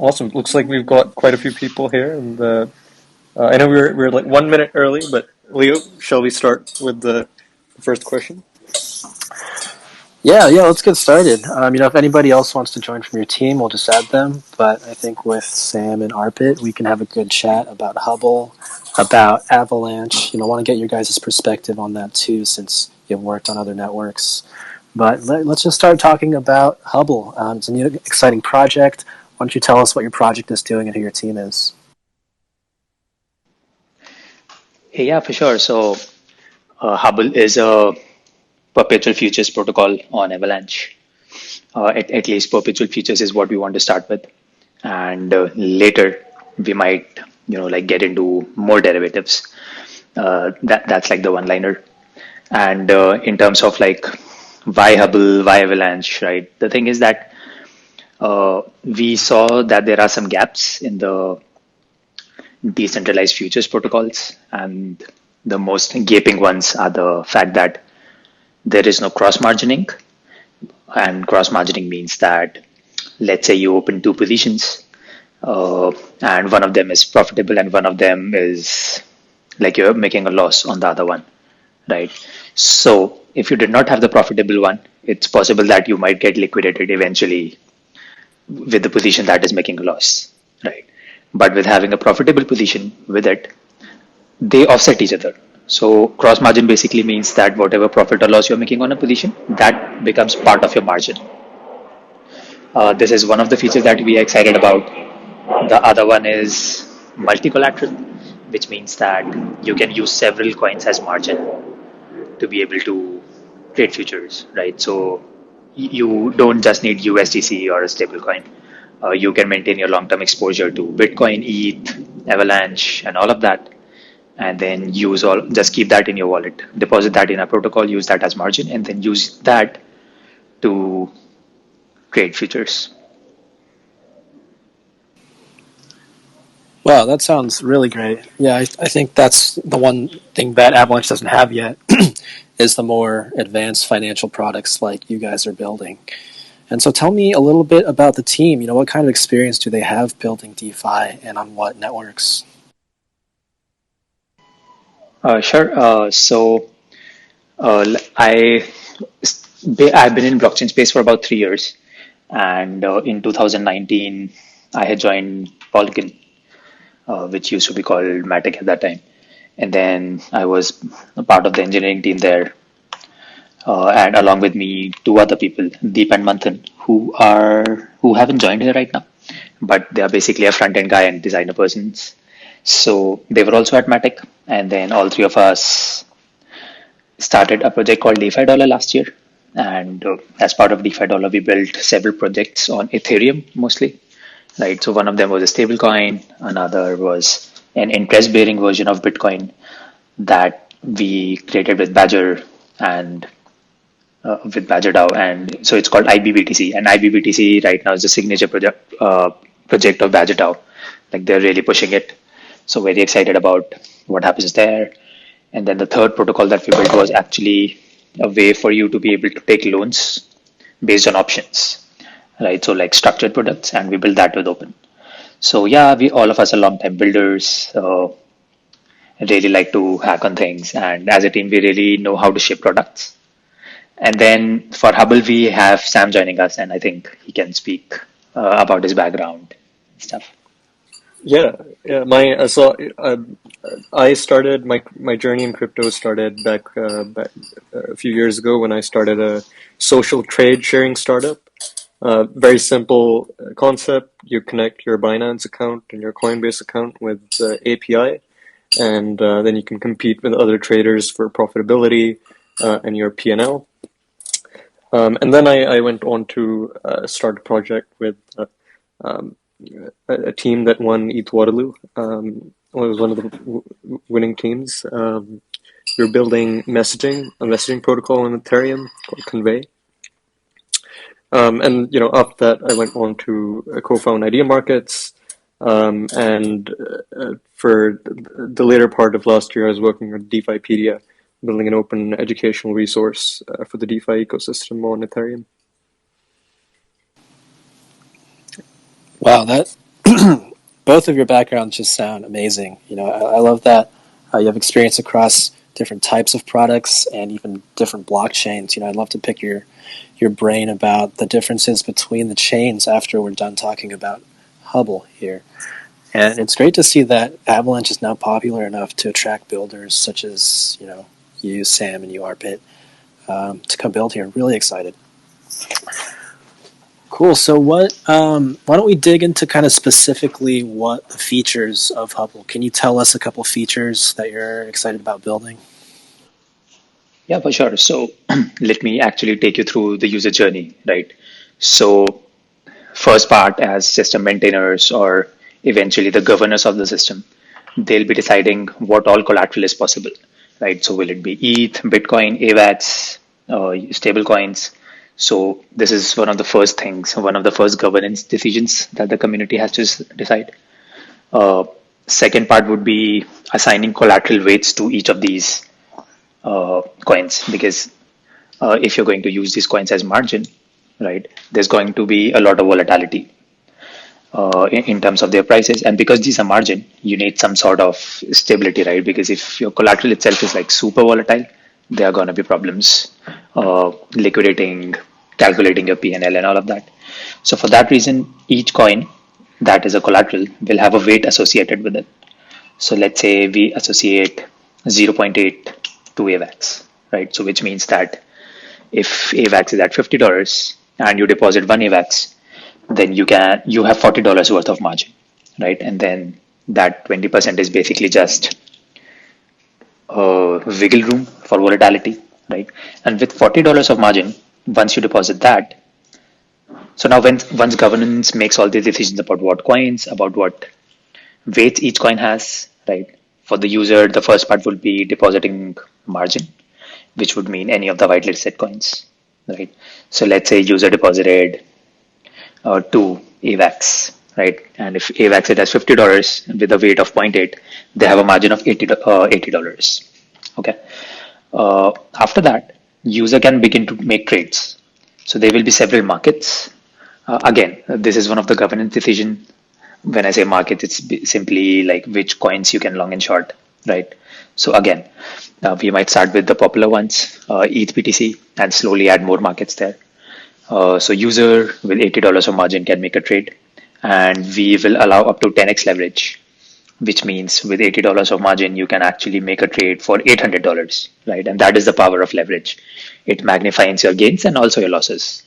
Awesome. Looks like we've got quite a few people here, and I know we're like 1 minute early, but Leo, shall we start with the first question? Yeah, let's get started. If anybody else wants to join from your team, we'll just add them. But I think with Sam and Arpit, we can have a good chat about Hubble, about Avalanche. I want to get your guys' perspective on that too, since you've worked on other networks. But let's just start talking about Hubble. It's a new, exciting project. Why don't you tell us what your project is doing and who your team is? Hey, yeah, for sure. So, Hubble is a Perpetual Futures protocol on Avalanche. At least Perpetual Futures is what we want to start with, and later we might, like get into more derivatives. That's like the one-liner. And in terms of like why Hubble, why Avalanche, right? The thing is that we saw that there are some gaps in the decentralized futures protocols, and the most gaping ones are the fact that there is no cross margining. And cross margining means that, let's say you open two positions, and one of them is profitable and one of them is like you're making a loss on the other one, right? So if you did not have the profitable one, it's possible that you might get liquidated eventually with the position that is making a loss, right? But with having a profitable position with it, they offset each other. So cross margin basically means that whatever profit or loss you're making on a position, that becomes part of your margin. This is one of the features that we are excited about. The other one is multi-collateral, which means that you can use several coins as margin to be able to trade futures, right? So you don't just need USDC or a stable coin. You can maintain your long-term exposure to Bitcoin, ETH, Avalanche, and all of that, and then just keep that in your wallet, deposit that in a protocol, use that as margin, and then use that to trade futures. Wow, that sounds really great. Yeah, I think that's the one thing that Avalanche doesn't have yet is the more advanced financial products like you guys are building. And so tell me a little bit about the team. What kind of experience do they have building DeFi and on what networks? Sure. I've been in blockchain space for about 3 years, and in 2019 I had joined Pangolin, which used to be called Matic at that time, and then I was a part of the engineering team there, and along with me two other people, Deep and Manthan, who haven't joined here right now, but they are basically a front end guy and designer persons. So they were also at Matic, and then all three of us started a project called DeFi Dollar last year. And as part of DeFi Dollar, we built several projects on Ethereum mostly, right? So one of them was a stablecoin, another was an interest-bearing version of Bitcoin that we created with Badger and with Badger DAO, and so it's called IBBTC. And IBBTC right now is the signature project of Badger DAO. Like they're really pushing it. So very excited about what happens there. And then the third protocol that we built was actually a way for you to be able to take loans based on options, right? So like structured products, and we built that with Open. So yeah, we all of us are long-time builders. Really like to hack on things, and as a team, we really know how to ship products. And then for Hubble, we have Sam joining us, and I think he can speak about his background and stuff. Yeah. I started my journey in crypto started back a few years ago when I started a social trade sharing startup. Very simple concept. You connect your Binance account and your Coinbase account with API, and then you can compete with other traders for profitability and your P&L. And then I went on to start a project with a team that won ETH Waterloo. It was one of the winning teams. We're building a messaging protocol on Ethereum called Convey. And after that, I went on to co-found Idea Markets. And for the later part of last year, I was working on DeFipedia, building an open educational resource for the DeFi ecosystem on Ethereum. Wow, that both of your backgrounds just sound amazing. I love that you have experience across different types of products and even different blockchains. I'd love to pick your brain about the differences between the chains after we're done talking about Hubble here. And it's great to see that Avalanche is now popular enough to attract builders such as, you, Sam, and you, Arpit, to come build here. Really excited. Cool. So why don't we dig into kind of specifically what the features of Hubble? Can you tell us a couple features that you're excited about building? Yeah, for sure. So let me actually take you through the user journey, right? So first part, as system maintainers or eventually the governors of the system, they'll be deciding what all collateral is possible, right? So will it be ETH, Bitcoin, AVAX, stable coins? So this is one of the first things, one of the first governance decisions that the community has to decide. Uh, Second part would be assigning collateral weights to each of these coins, because if you're going to use these coins as margin, right, there's going to be a lot of volatility in terms of their prices. And because these are margin, you need some sort of stability, right? Because if your collateral itself is like super volatile, there are going to be problems liquidating, calculating your P&L and all of that. So for that reason, each coin that is a collateral will have a weight associated with it. So let's say we associate zero point 0.8 to AVAX, right? So which means that if AVAX is at $50 and you deposit one AVAX, then you have $40 worth of margin, right? And then that 20% is basically just wiggle room for volatility, right? And with $40 of margin, once you deposit that, so now once governance makes all the decisions about what coins, about what weights each coin has, right? For the user, the first part would be depositing margin, which would mean any of the whitelisted coins, right? So let's say user deposited to AVAX, right? And if AVAX it has $50 with a weight of zero point 0.8, they have a margin of $80. Okay. After that, user can begin to make trades. So there will be several markets. Again, this is one of the governance decision. When I say market, it's simply like which coins you can long and short, right? So again, we might start with the popular ones, ETH BTC, and slowly add more markets there. So user with $80 of margin can make a trade, and we will allow up to 10x leverage, which means with $80 of margin, you can actually make a trade for $800, right? And that is the power of leverage. It magnifies your gains and also your losses.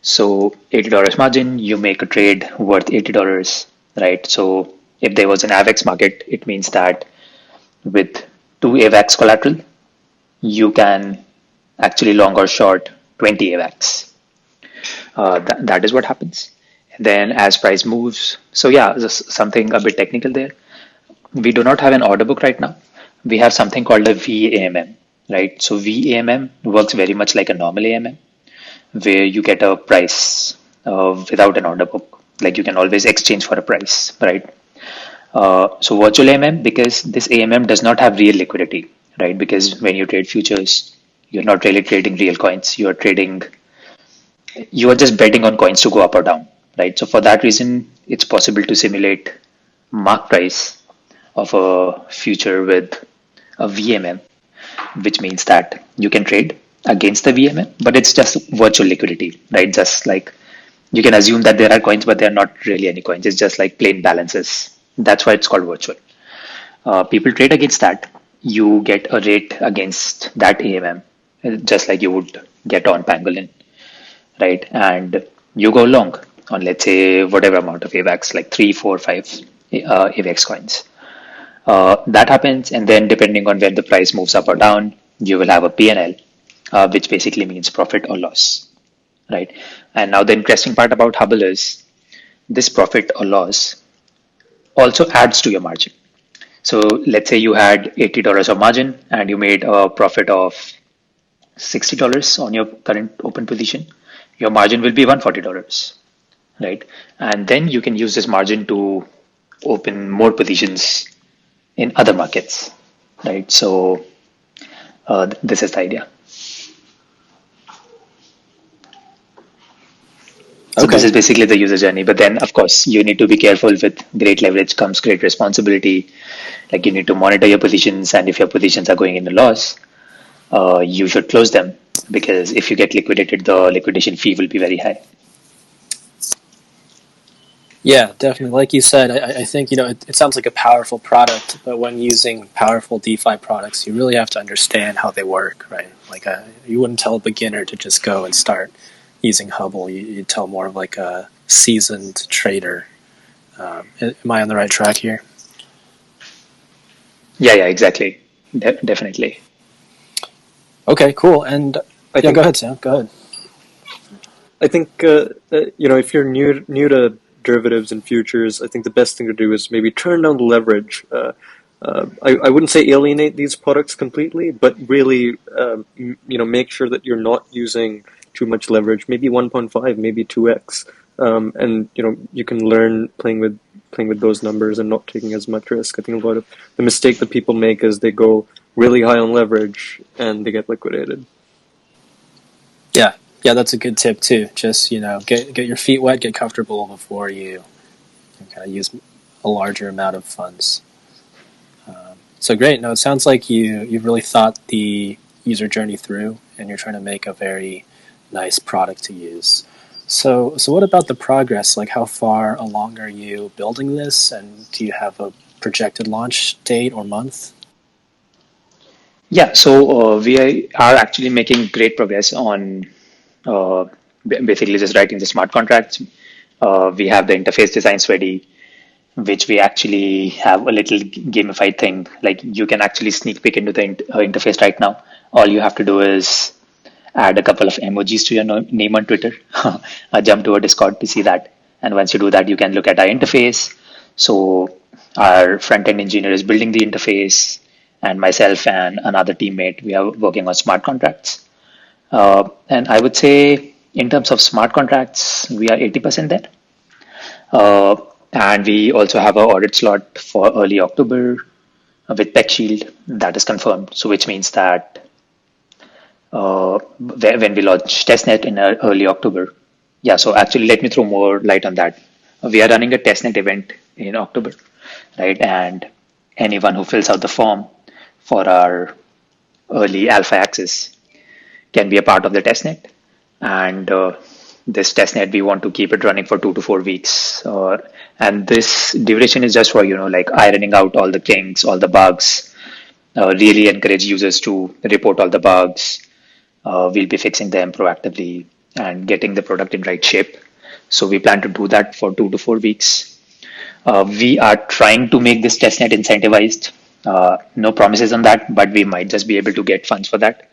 So $80 margin, you make a trade worth $80, right? So if there was an AVAX market, it means that with two AVAX collateral, you can actually long or short 20 AVAX. That is what happens. And then as price moves, so yeah, something a bit technical there. We do not have an order book right now. We have something called a VAMM, right? So VAMM works very much like a normal AMM, where you get a price without an order book. Like you can always exchange for a price, right? So virtual AMM, because this AMM does not have real liquidity, right? Because when you trade futures, you're not really trading real coins. You are just betting on coins to go up or down, right? So for that reason, it's possible to simulate mark price of a future with a VMM, which means that you can trade against the VMM, but it's just virtual liquidity, right? Just like you can assume that there are coins, but there are not really any coins. It's just like plain balances. That's why it's called virtual. People trade against that. You get a rate against that AMM, just like you would get on Pangolin, right? And you go long on, let's say, whatever amount of AVAX, like 3, 4, 5 AVAX coins. That happens, and then depending on when the price moves up or down, you will have a P&L, which basically means profit or loss, right? And now the interesting part about Hubble is this profit or loss also adds to your margin. So let's say you had $80 of margin and you made a profit of $60 on your current open position. Your margin will be $140, right? And then you can use this margin to open more positions in other markets, right? So this is the idea. So this Okay. is basically the user journey. But then, of course, you need to be careful. With great leverage comes great responsibility. Like you need to monitor your positions, and if your positions are going into loss, you should close them, because if you get liquidated, the liquidation fee will be very high. Yeah, definitely. Like you said, I think it sounds like a powerful product, but when using powerful DeFi products, you really have to understand how they work, right? Like you wouldn't tell a beginner to just go and start using Hubble. You tell more of like a seasoned trader. Am I on the right track here? Yeah, yeah, exactly. Definitely. Okay, cool. And I yeah, go think ahead, Sam. Go ahead. I think if you're new to derivatives and futures, I think the best thing to do is maybe turn down the leverage. I wouldn't say alienate these products completely, but really make sure that you're not using too much leverage. Maybe 1.5, maybe 2x, and you can learn playing with those numbers and not taking as much risk. I think a lot of the mistake that people make is they go really high on leverage and they get liquidated. Yeah, yeah, that's a good tip too. Just get your feet wet, get comfortable before you kind of use a larger amount of funds. So great. No, it sounds like you've really thought the user journey through, and you're trying to make a very nice product to use. So what about the progress? Like, how far along are you building this, and do you have a projected launch date or month? Yeah, so are actually making great progress on uh, basically just writing the smart contracts. We have the interface designs ready, which we actually have a little gamified thing. Like you can actually sneak peek into the interface right now. All you have to do is add a couple of emojis to your name on Twitter, jump to a Discord to see that. And once you do that, you can look at our interface. So our front end engineer is building the interface, and myself and another teammate, we are working on smart contracts. And I would say in terms of smart contracts, we are 80% there. Uh, and we also have an audit slot for early October with Tech Shield that is confirmed. So which means that when we launch testnet in early October. Yeah, so actually, let me throw more light on that. We are running a testnet event in October, right? And anyone who fills out the form for our early alpha access can be a part of the testnet. And this testnet, we want to keep it running for 2 to 4 weeks. And this duration is just for, like ironing out all the kinks, all the bugs, really encourage users to report all the bugs. We'll be fixing them proactively and getting the product in right shape. So we plan to do that for 2 to 4 weeks. We are trying to make this testnet incentivized. No promises on that, but we might just be able to get funds for that,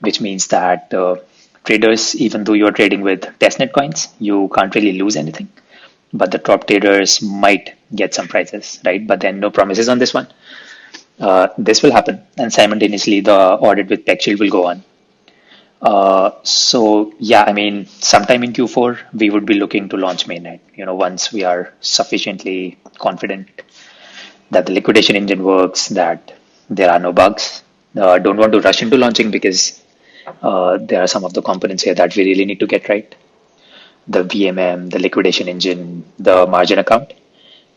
which means that traders, even though you're trading with testnet coins, you can't really lose anything. But the top traders might get some prizes, right? But then no promises on this one. This will happen, and simultaneously the audit with TechShield will go on. So yeah, I mean, sometime in Q4 we would be looking to launch mainnet. Once we are sufficiently confident that the liquidation engine works, that there are no bugs. Don't want to rush into launching because there are some of the components here that we really need to get right. The VMM, the liquidation engine, the margin account.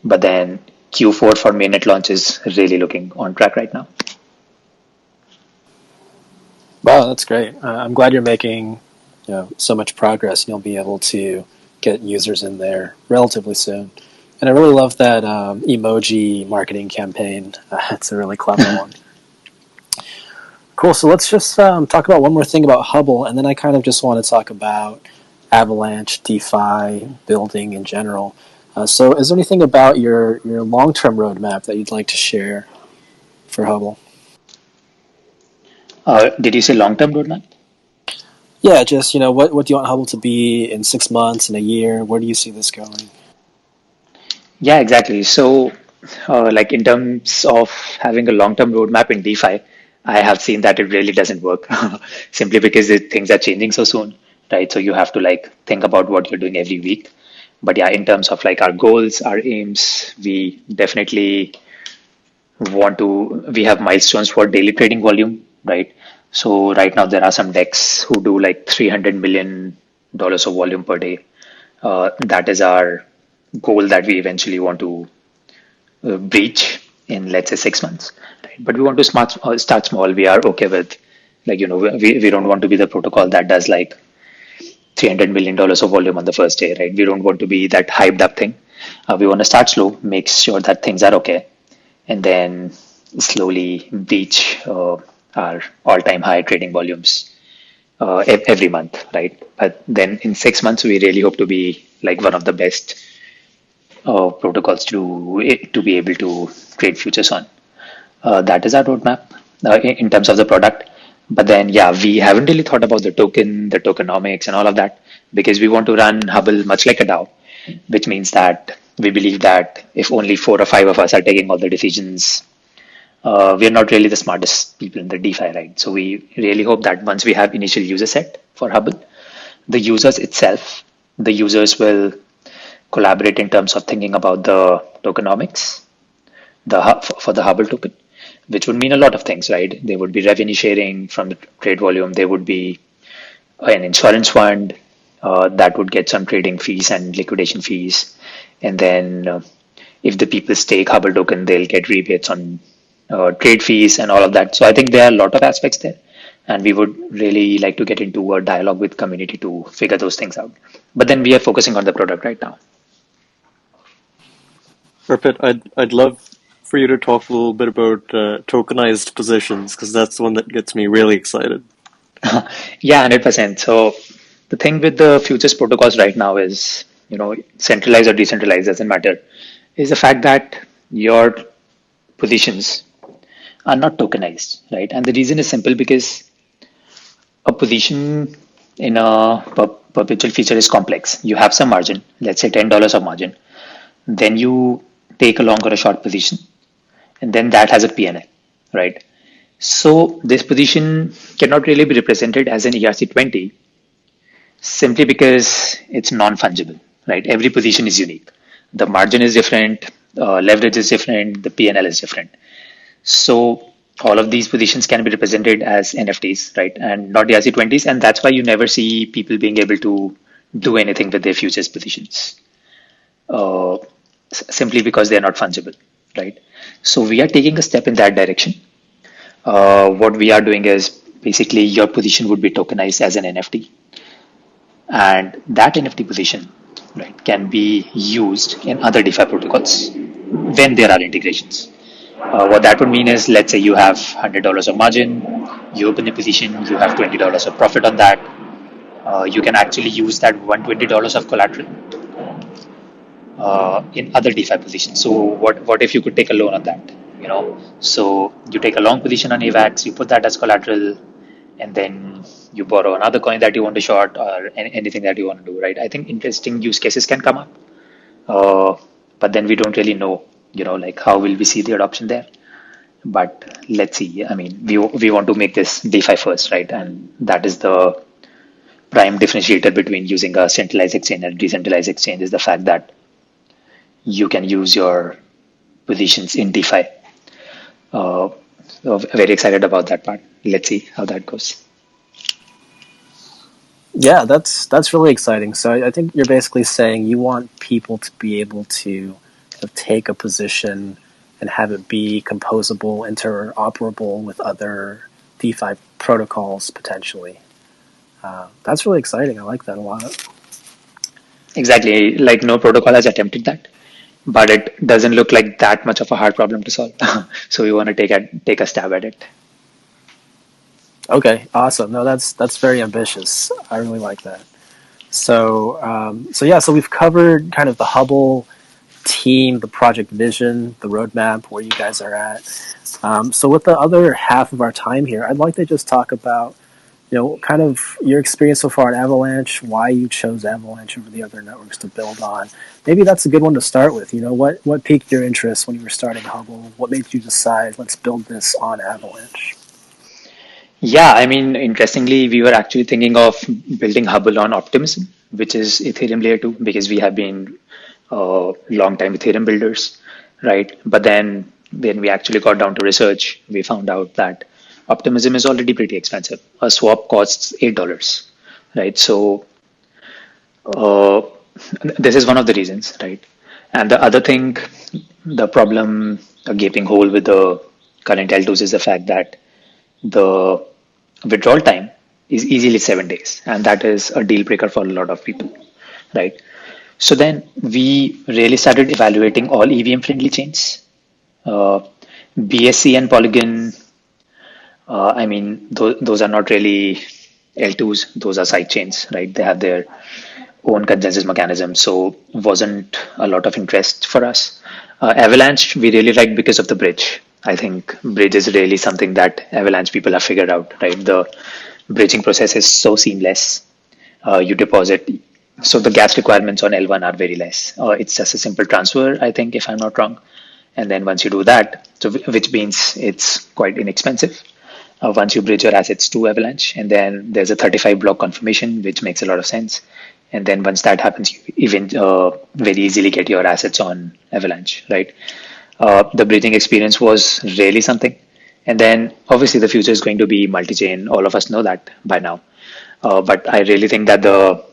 But then Q4 for mainnet launch is really looking on track right now. Wow, that's great. I'm glad you're making so much progress, and you'll be able to get users in there relatively soon. And I really love that emoji marketing campaign. It's a really clever one. Cool. So let's just talk about one more thing about Hubble, and then I kind of just want to talk about Avalanche, DeFi, building in general. So is there anything about your long-term roadmap that you'd like to share for Hubble? Did you say long-term roadmap? Yeah, just what do you want Hubble to be in 6 months, in a year? Where do you see this going? Yeah, exactly. So, like in terms of having a long-term roadmap in DeFi, I have seen that it really doesn't work simply because things are changing so soon, right? So you have to like think about what you're doing every week. But yeah, in terms of like our goals, our aims, we definitely we have milestones for daily trading volume, right? So right now there are some decks who do like $300 million of volume per day. That is our goal that we eventually want to breach in, let's say, 6 months. Right? But we want to start small. We are okay with, like, we don't want to be the protocol that does like $300 million of volume on the first day, right? We don't want to be that hyped up thing. We want to start slow, make sure that things are okay, and then slowly breach our all-time high trading volumes every month, right? But then in 6 months, we really hope to be like one of the best protocols to be able to trade futures on. That is our roadmap in terms of the product. But then, yeah, we haven't really thought about the token, the tokenomics, and all of that because we want to run Hubble much like a DAO, which means that we believe that if only 4 or 5 of us are taking all the decisions, we're not really the smartest people in the DeFi, right? So we really hope that once we have initial user set for Hubble, the users itself, the users will collaborate in terms of thinking about the tokenomics, for the Hubble token, which would mean a lot of things, right? There would be revenue sharing from the trade volume. There would be an insurance fund that would get some trading fees and liquidation fees. And then if the people stake Hubble token, they'll get rebates on trade fees and all of that. So I think there are a lot of aspects there. And we would really like to get into a dialogue with community to figure those things out. But then we are focusing on the product right now. Arpit, I'd love for you to talk a little bit about tokenized positions because that's the one that gets me really excited. Yeah, 100%. So the thing with the futures protocols right now is, centralized or decentralized doesn't matter, is the fact that your positions are not tokenized, right? And the reason is simple because a position in a perpetual future is complex. You have some margin, let's say $10 of margin. Then you take a long or a short position, and then that has a PNL, right? So this position cannot really be represented as an ERC20 simply because it's non-fungible, right? Every position is unique. The margin is different, leverage is different, the PNL is different. So all of these positions can be represented as NFTs, right? And not ERC20s. And that's why you never see people being able to do anything with their futures positions, uh, simply because they're not fungible, right? So we are taking a step in that direction. What we are doing is basically your position would be tokenized as an NFT, and that NFT position, right, can be used in other DeFi protocols when there are integrations. What that would mean is, let's say you have $100 of margin, you open a position, you have $20 of profit on that. You can actually use that $120 of collateral in other DeFi positions. So what if you could take a loan on that? So you take a long position on AVAX, you put that as collateral, and then you borrow another coin that you want to short or anything that you want to do, right? I think interesting use cases can come up, uh, but then we don't really know, like how will we see the adoption there? But let's see. I mean, we want to make this DeFi first, right? And that is the prime differentiator between using a centralized exchange and a decentralized exchange is the fact that you can use your positions in DeFi. Uh, so very excited about that part. Let's see how that goes. Yeah, that's really exciting. So I think you're basically saying you want people to be able to take a position and have it be composable, interoperable with other DeFi protocols potentially. That's really exciting. I like that a lot. Exactly. Like no protocol has attempted that, but it doesn't look like that much of a hard problem to solve. So we want to take a stab at it. Okay, awesome. No, that's very ambitious. I really like that. So we've covered kind of the Hubble team, the project vision, the roadmap, where you guys are at. So with the other half of our time here, I'd like to just talk about, kind of your experience so far at Avalanche, why you chose Avalanche over the other networks to build on. Maybe that's a good one to start with. What piqued your interest when you were starting Hubble? What made you decide, let's build this on Avalanche? Yeah, I mean, interestingly, we were actually thinking of building Hubble on Optimism, which is Ethereum layer 2, because we have been long time Ethereum builders, right? But then when we actually got down to research, we found out that Optimism is already pretty expensive. A swap costs $8, right? So uh, this is one of the reasons, right? And the other thing, the problem, a gaping hole with the current L2s is the fact that the withdrawal time is easily 7 days, and that is a deal breaker for a lot of people, right? So then we really started evaluating all EVM friendly chains. Uh, BSC and Polygon, I mean, those are not really L2s, those are side chains, right? They have their own consensus mechanism, so wasn't a lot of interest for us. Avalanche, we really liked because of the bridge. I think bridge is really something that Avalanche people have figured out, right? The bridging process is so seamless. You deposit, so the gas requirements on L1 are very less. It's just a simple transfer, I think, if I'm not wrong. And then once you do that, so which means it's quite inexpensive. Once you bridge your assets to Avalanche, and then there's a 35 block confirmation, which makes a lot of sense. And then once that happens, you even very easily get your assets on Avalanche, right? The bridging experience was really something. And then obviously the future is going to be multi-chain. All of us know that by now. But I really think that the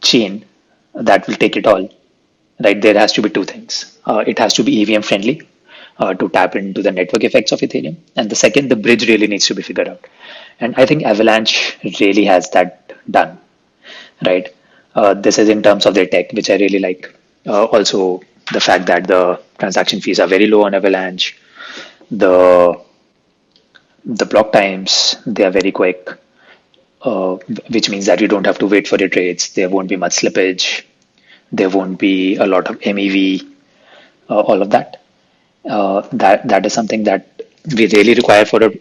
chain that will take it all, right? There has to be two things. It has to be EVM friendly to tap into the network effects of Ethereum. And the second, the bridge really needs to be figured out. And I think Avalanche really has that done, right? This is in terms of their tech, which I really like. Also, the fact that the transaction fees are very low on Avalanche, the the block times they are very quick, uh, which means that you don't have to wait for your trades. There won't be much slippage. There won't be a lot of MEV, all of that. That is something that we really require for a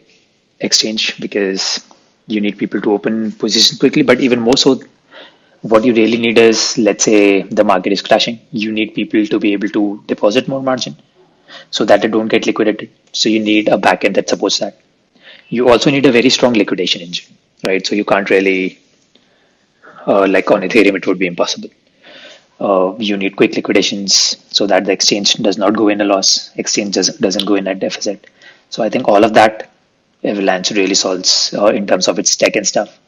exchange because you need people to open positions quickly. But even more so, what you really need is, let's say the market is crashing, you need people to be able to deposit more margin so that they don't get liquidated. So you need a backend that supports that. You also need a very strong liquidation engine, right? So you can't really, like on Ethereum, it would be impossible. You need quick liquidations so that the exchange does not go in a loss, exchange doesn't go in a deficit. So I think all of that Avalanche really solves in terms of its tech and stuff.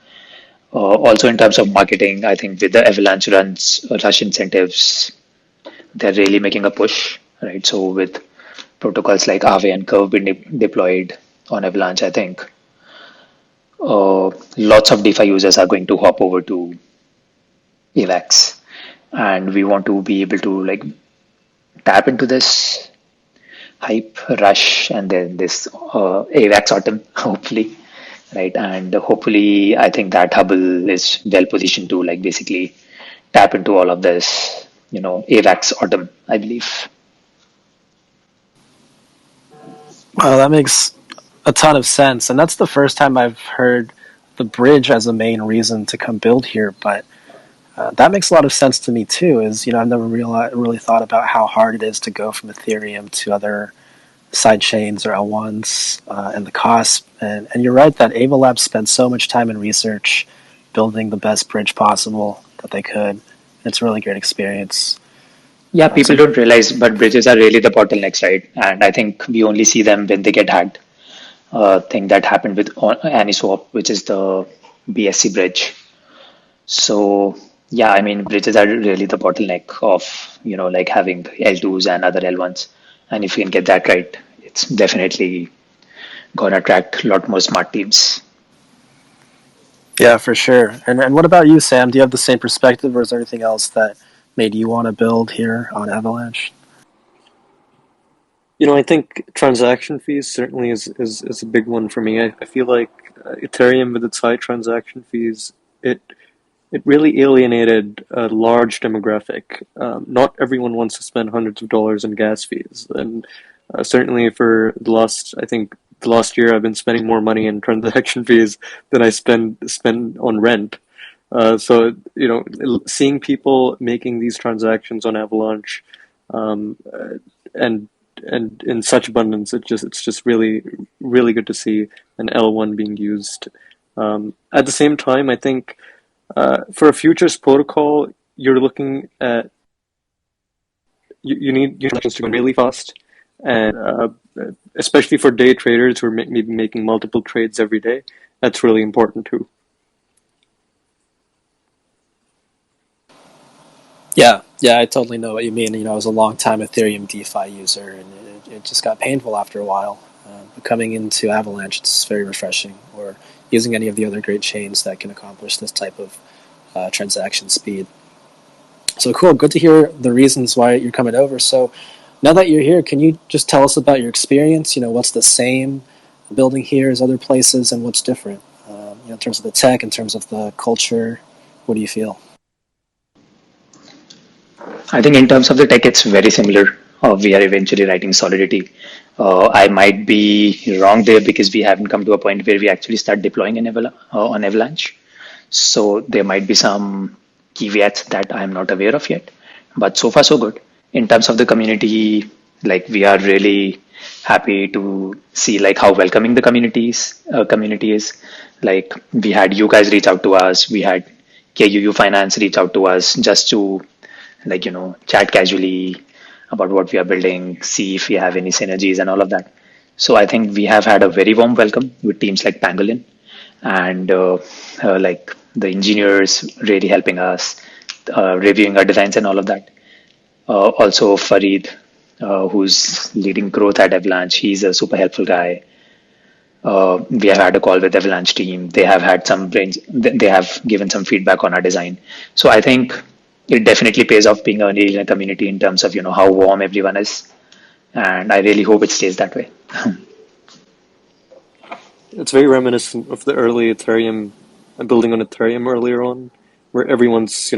Also in terms of marketing, I think with the Avalanche rush incentives, they're really making a push, right? So with protocols like Aave and Curve being deployed on Avalanche, I think lots of DeFi users are going to hop over to AVAX, and we want to be able to like tap into this hype rush and then this AVAX autumn, hopefully, right? And hopefully, I think that Hubble is well positioned to like basically tap into all of this, AVAX autumn, I believe. Well, that makes a ton of sense, and that's the first time I've heard the bridge as a main reason to come build here. But that makes a lot of sense to me too. I've never really thought about how hard it is to go from Ethereum to other side chains or L1s and the cost. And you're right that Ava Labs spent so much time in research building the best bridge possible that they could. It's a really great experience. Yeah, So people don't realize, but bridges are really the bottlenecks, right? And I think we only see them when they get hacked. Thing that happened with Aniswap, which is the BSC bridge. So yeah, I mean, bridges are really the bottleneck of, like having L2s and other L1s. And if you can get that right, it's definitely going to attract a lot more smart teams. yeah, for sure. And what about you, Sam? Do you have the same perspective, or is there anything else that made you want to build here on Avalanche? I think transaction fees certainly is a big one for me. I feel like Ethereum with its high transaction fees, it it really alienated a large demographic. Not everyone wants to spend hundreds of dollars in gas fees, and certainly for I think the last year, I've been spending more money in transaction fees than I spend on rent. So seeing people making these transactions on Avalanche, and in such abundance, it's just really really good to see an L1 being used. At the same time, I think for a futures protocol, you're looking at you need your transactions to go really fast, and especially for day traders who are maybe making multiple trades every day, that's really important too. Yeah, I totally know what you mean. I was a long time Ethereum DeFi user, and it just got painful after a while. But coming into Avalanche, it's very refreshing. Or using any of the other great chains that can accomplish this type of transaction speed. So cool. Good to hear the reasons why you're coming over. So now that you're here, can you just tell us about your experience? What's the same building here as other places, and what's different? In terms of the tech, in terms of the culture, what do you feel? I think in terms of the tech, it's very similar. We are eventually writing Solidity. I might be wrong there because we haven't come to a point where we actually start deploying on Avalanche. So there might be some caveats that I'm not aware of yet. But so far, so good. In terms of the community, like we are really happy to see like how welcoming the community is. Like we had you guys reach out to us. We had KUU Finance reach out to us just to like chat casually about what we are building, see if we have any synergies and all of that. So I think we have had a very warm welcome with teams like Pangolin and like the engineers really helping us, reviewing our designs and all of that. Also Farid, who's leading growth at Avalanche, he's a super helpful guy. We have had a call with the Avalanche team. They have had some brains. They have given some feedback on our design. So I think it definitely pays off being early in a community in terms of how warm everyone is, and I really hope it stays that way. It's very reminiscent of the early Ethereum, building on Ethereum earlier on, where everyone's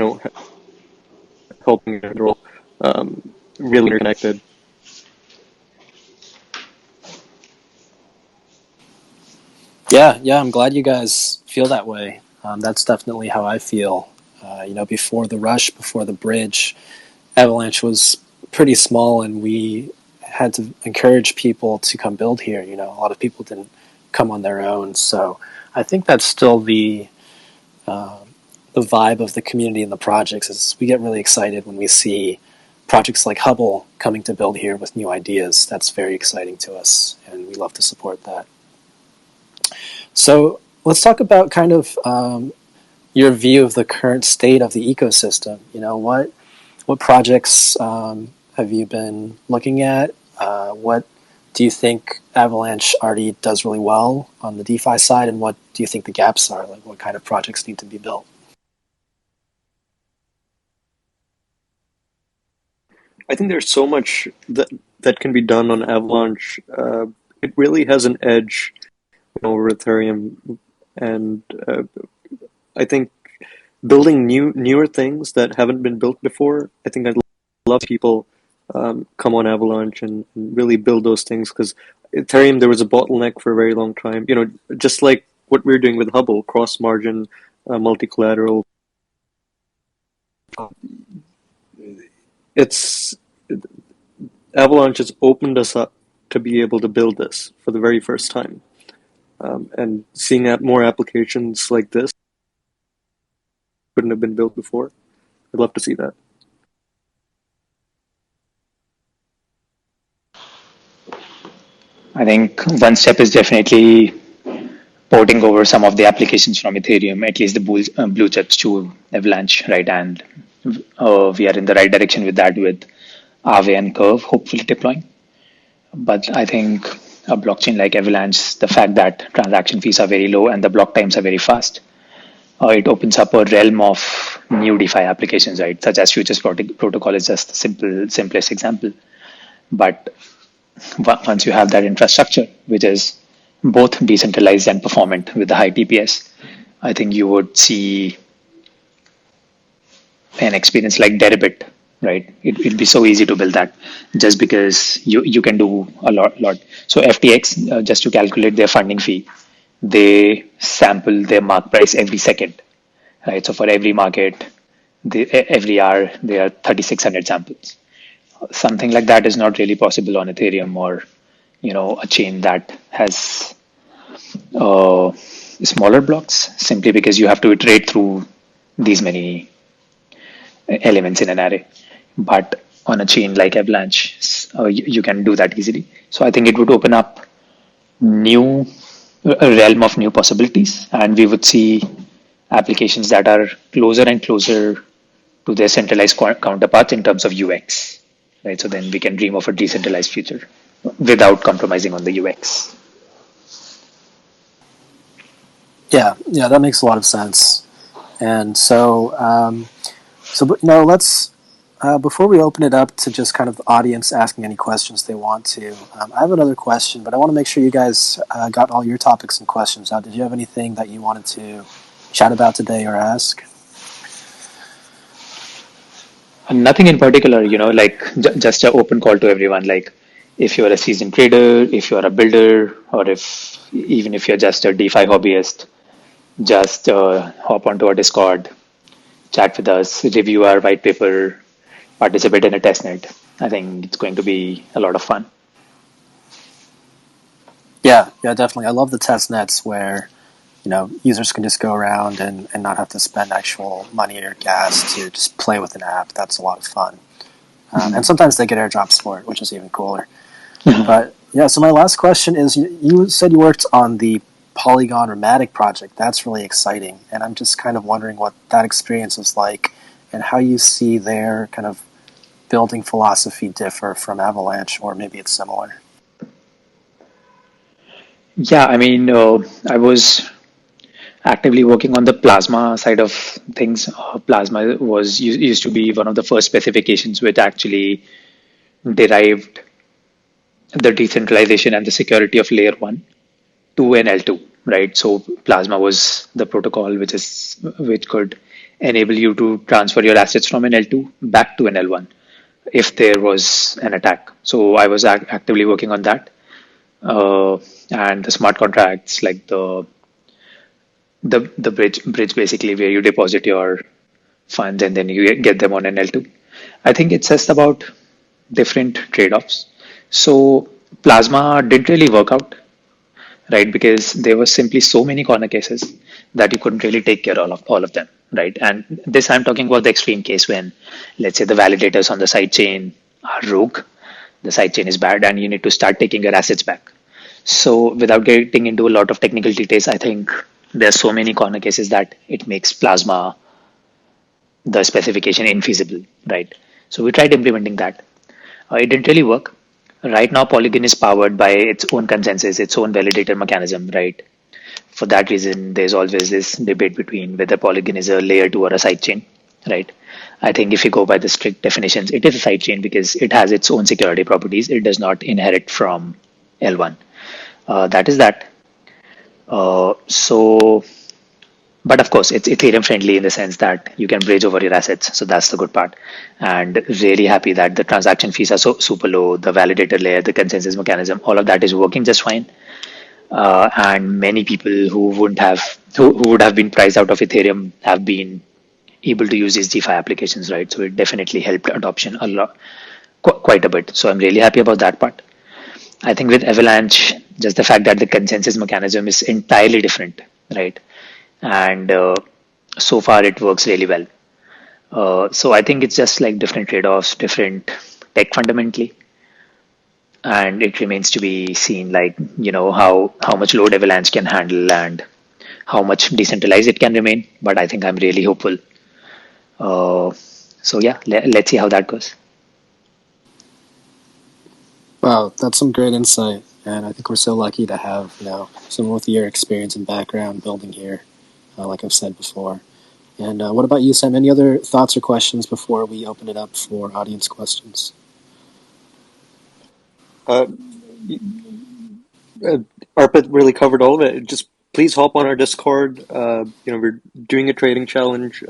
helping, they're all really interconnected. Yeah, I'm glad you guys feel that way. That's definitely how I feel. Before the rush, before the bridge, Avalanche was pretty small, and we had to encourage people to come build here. A lot of people didn't come on their own, so I think that's still the vibe of the community and the projects. Is we get really excited when we see projects like Hubble coming to build here with new ideas. That's very exciting to us, and we love to support that. So let's talk about kind of your view of the current state of the ecosystem. What projects have you been looking at? What do you think Avalanche already does really well on the DeFi side, and what do you think the gaps are? Like, what kind of projects need to be built? I think there's so much that can be done on Avalanche. It really has an edge over Ethereum, and I think building newer things that haven't been built before. I think I'd love people come on Avalanche and really build those things, because Ethereum, there was a bottleneck for a very long time. Just like what we're doing with Hubble, cross margin, multi collateral. It's Avalanche has opened us up to be able to build this for the very first time, and seeing more applications like this couldn't have been built before. I'd love to see that. I think one step is definitely porting over some of the applications from Ethereum, at least the blue chips, to Avalanche, right? And we are in the right direction with that, with Aave and Curve hopefully deploying. But I think a blockchain like Avalanche, the fact that transaction fees are very low and the block times are very fast, it opens up a realm of new DeFi applications, right? Such as Futures Protocol is just the simplest example. But once you have that infrastructure, which is both decentralized and performant with the high TPS, I think you would see an experience like Deribit, right? It'd be so easy to build that just because you can do a lot. So FTX, just to calculate their funding fee, they sample their mark price every second, right? So for every market, every hour, there are 3,600 samples. Something like that is not really possible on Ethereum or, a chain that has smaller blocks, simply because you have to iterate through these many elements in an array. But on a chain like Avalanche, you can do that easily. So I think it would open up new a realm of new possibilities, and we would see applications that are closer and closer to their centralized counterparts in terms of UX, right? So then we can dream of a decentralized future without compromising on the UX. Yeah, that makes a lot of sense. And let's before we open it up to just kind of the audience asking any questions they want to. I have another question, but I want to make sure you guys got all your topics and questions out. Did you have anything that you wanted to chat about today or ask? And nothing in particular, like just an open call to everyone. Like if you're a seasoned trader, if you're a builder, or even if you're just a DeFi hobbyist, just hop onto our Discord, chat with us, review our white paper, participate in a testnet. I think it's going to be a lot of fun. Yeah, definitely. I love the test nets where users can just go around and not have to spend actual money or gas to just play with an app. That's a lot of fun. And sometimes they get airdrops for it, which is even cooler. But yeah, so my last question is, you said you worked on the Polygon or Matic project. That's really exciting. And I'm just kind of wondering what that experience was like and how you see their kind of building philosophy differ from Avalanche, or maybe it's similar. Yeah, I mean, I was actively working on the plasma side of things. Plasma used to be one of the first specifications which actually derived the decentralization and the security of layer one to an L2, right? So Plasma was the protocol which could enable you to transfer your assets from an L2 back to an L1 if there was an attack. So I was actively working on that, and the smart contracts, like the bridge basically where you deposit your funds and then you get them on an L2. I think it's just about different trade-offs. So Plasma didn't really work out, right? Because there were simply so many corner cases that you couldn't really take care of all of them, right? And this I'm talking about the extreme case when, let's say, the validators on the sidechain are rogue, the sidechain is bad, and you need to start taking your assets back. So without getting into a lot of technical details, I think there's so many corner cases that it makes Plasma the specification infeasible, right? So we tried implementing that. It didn't really work. Right now, Polygon is powered by its own consensus, its own validator mechanism, right? For that reason, there's always this debate between whether Polygon is a layer 2 or a sidechain, right? I think if you go by the strict definitions, it is a sidechain because it has its own security properties. It does not inherit from L1. That is that. So but of course, it's Ethereum friendly in the sense that you can bridge over your assets. So that's the good part. And really happy that the transaction fees are so super low, the validator layer, the consensus mechanism, all of that is working just fine. And many people who would have been priced out of Ethereum have been able to use these DeFi applications, right? So it definitely helped adoption a lot, quite a bit. So I'm really happy about that part. I think with Avalanche, just the fact that the consensus mechanism is entirely different, right? And so far it works really well. So I think it's just like different trade-offs, different tech fundamentally, and it remains to be seen, like how much load Avalanche can handle and how much decentralized it can remain. But I think I'm really hopeful. So yeah, let's see how that goes. Wow, that's some great insight, and I think we're so lucky to have someone with your experience and background building here, like I've said before. And what about you, Sam? Any other thoughts or questions before we open it up for audience questions? Uh, Arpit really covered all of it. Just please hop on our Discord. We're doing a trading challenge,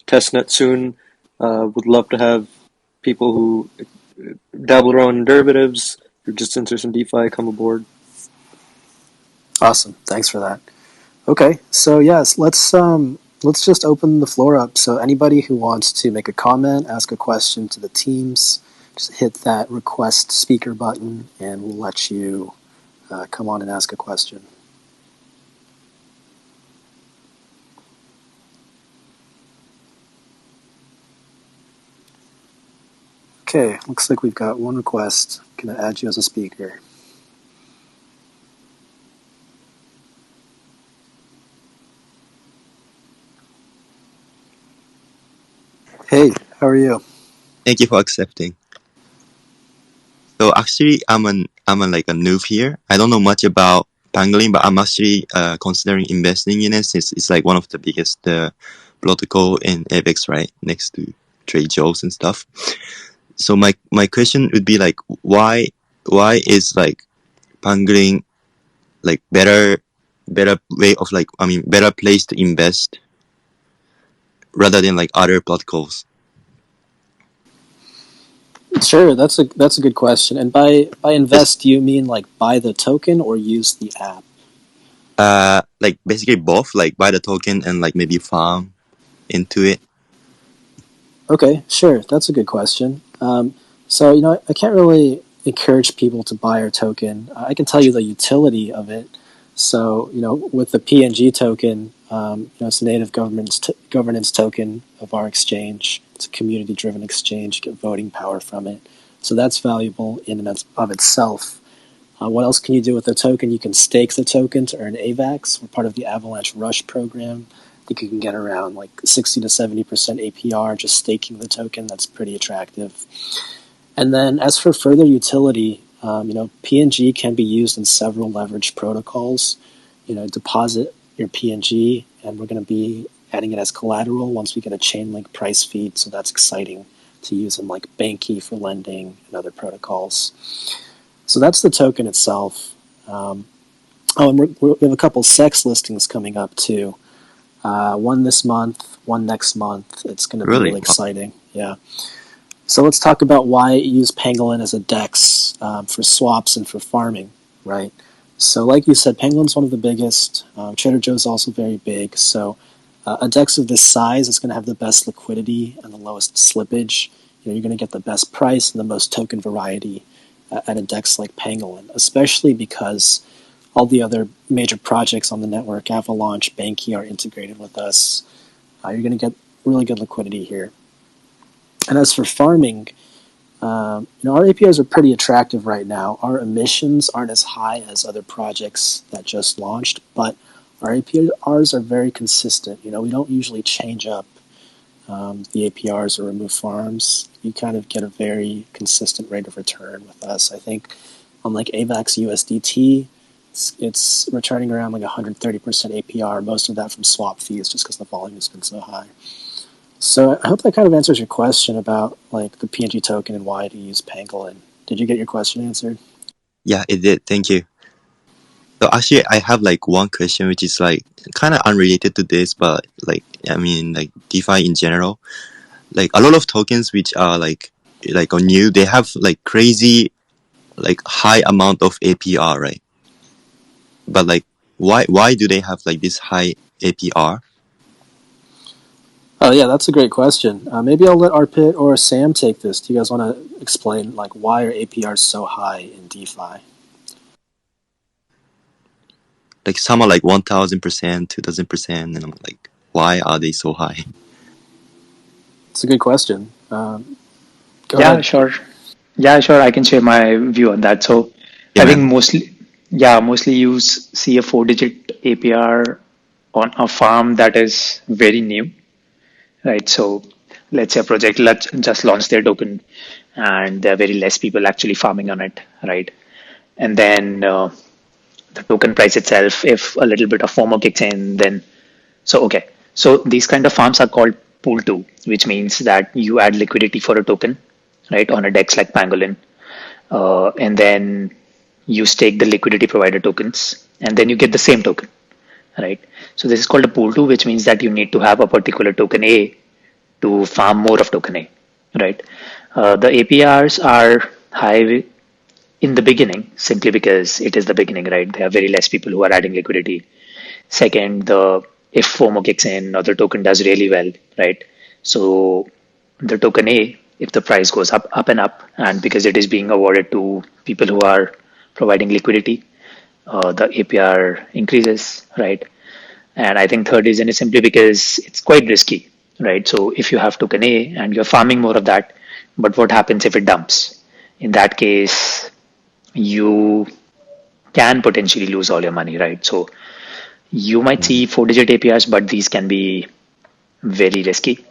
testnet soon. Would love to have people who dabble around in derivatives, who are just interested in DeFi, come aboard. Awesome, thanks for that. Okay, so yes, let's just open the floor up. So anybody who wants to make a comment, ask a question to the teams, just hit that request speaker button, and we'll let you come on and ask a question. Okay, looks like we've got one request. I'm going to add you as a speaker. Hey, how are you? Thank you for accepting. So actually, I'm like a noob here. I don't know much about Pangolin, but I'm actually considering investing in it since it's like one of the biggest protocol in AVEX, right, next to trade jobs and stuff. So my question would be like, why is like Pangolin like better way of like better place to invest rather than like other protocols? Sure, that's a good question. And by Just invest, do you mean like buy the token or use the app? like basically both, like buy the token and like maybe farm into it. Okay, sure, that's a good question. So I can't really encourage people to buy our token. I can tell you the utility of it. So with the PNG token, it's a native governance token of our exchange. It's a community-driven exchange. You get voting power from it. So that's valuable in and of itself. What else can you do with the token? You can stake the token to earn AVAX. We're part of the Avalanche Rush program. I think you can get around like 60 to 70% APR just staking the token. That's pretty attractive. And then as for further utility, PNG can be used in several leverage protocols. Deposit your PNG, and we're going to be adding it as collateral once we get a chain link price feed. So that's exciting to use in like Banky for lending and other protocols. So that's the token itself. And we have a couple SEX listings coming up too. One this month, one next month. It's going to be Really? really exciting. Yeah. So let's talk about why use Pangolin as a DEX for swaps and for farming, right? So like you said, Pangolin's one of the biggest. Trader Joe's also very big. So a DEX of this size is going to have the best liquidity and the lowest slippage. You're going to get the best price and the most token variety at a DEX like Pangolin, especially because all the other major projects on the network, Avalanche, Banky, are integrated with us. You're going to get really good liquidity here. And as for farming, our APRs are pretty attractive right now. Our emissions aren't as high as other projects that just launched, but our APRs are very consistent. We don't usually change up the APRs or remove farms. You kind of get a very consistent rate of return with us. I think on like AVAX USDT, it's returning around like 130% APR, most of that from swap fees just because the volume has been so high. So I hope that kind of answers your question about like the PNG token and why to use Pangolin. Did you get your question answered? Yeah, it did. Thank you. So actually, I have like one question, which is like kind of unrelated to this, but like like DeFi in general. Like a lot of tokens which are like on new, they have like crazy like high amount of APR, right? But like why do they have like this high APR? Oh yeah, that's a great question. Maybe I'll let Arpit or Sam take this. Do you guys want to explain like why are APRs so high in DeFi? Like some are like 1,000%, 2,000%, and I'm like, why are they so high? It's a good question. Go Yeah, ahead. sure. Yeah, sure. I can share my view on that. So Yeah, I think man. mostly you see a four-digit APR on a farm that is very new, right? So let's say a project just launched their token and there are very less people actually farming on it, right? And then the token price itself, if a little bit of FOMO kicks in, then okay. So these kind of farms are called pool two, which means that you add liquidity for a token, right, on a DEX like Pangolin, and then you stake the liquidity provider tokens, and then you get the same token, right? So this is called a pool two, which means that you need to have a particular token A to farm more of token A, right? The APRs are high in the beginning simply because it is the beginning, right? There are very less people who are adding liquidity. Second, the if FOMO kicks in or the token does really well, right? So the token A, if the price goes up and up, and because it is being awarded to people who are providing liquidity, the APR increases, right? And I think third reason is simply because it's quite risky, right? So if you have token A and you're farming more of that, but what happens if it dumps? In that case, you can potentially lose all your money, right? So you might see four-digit APRs, but these can be very risky.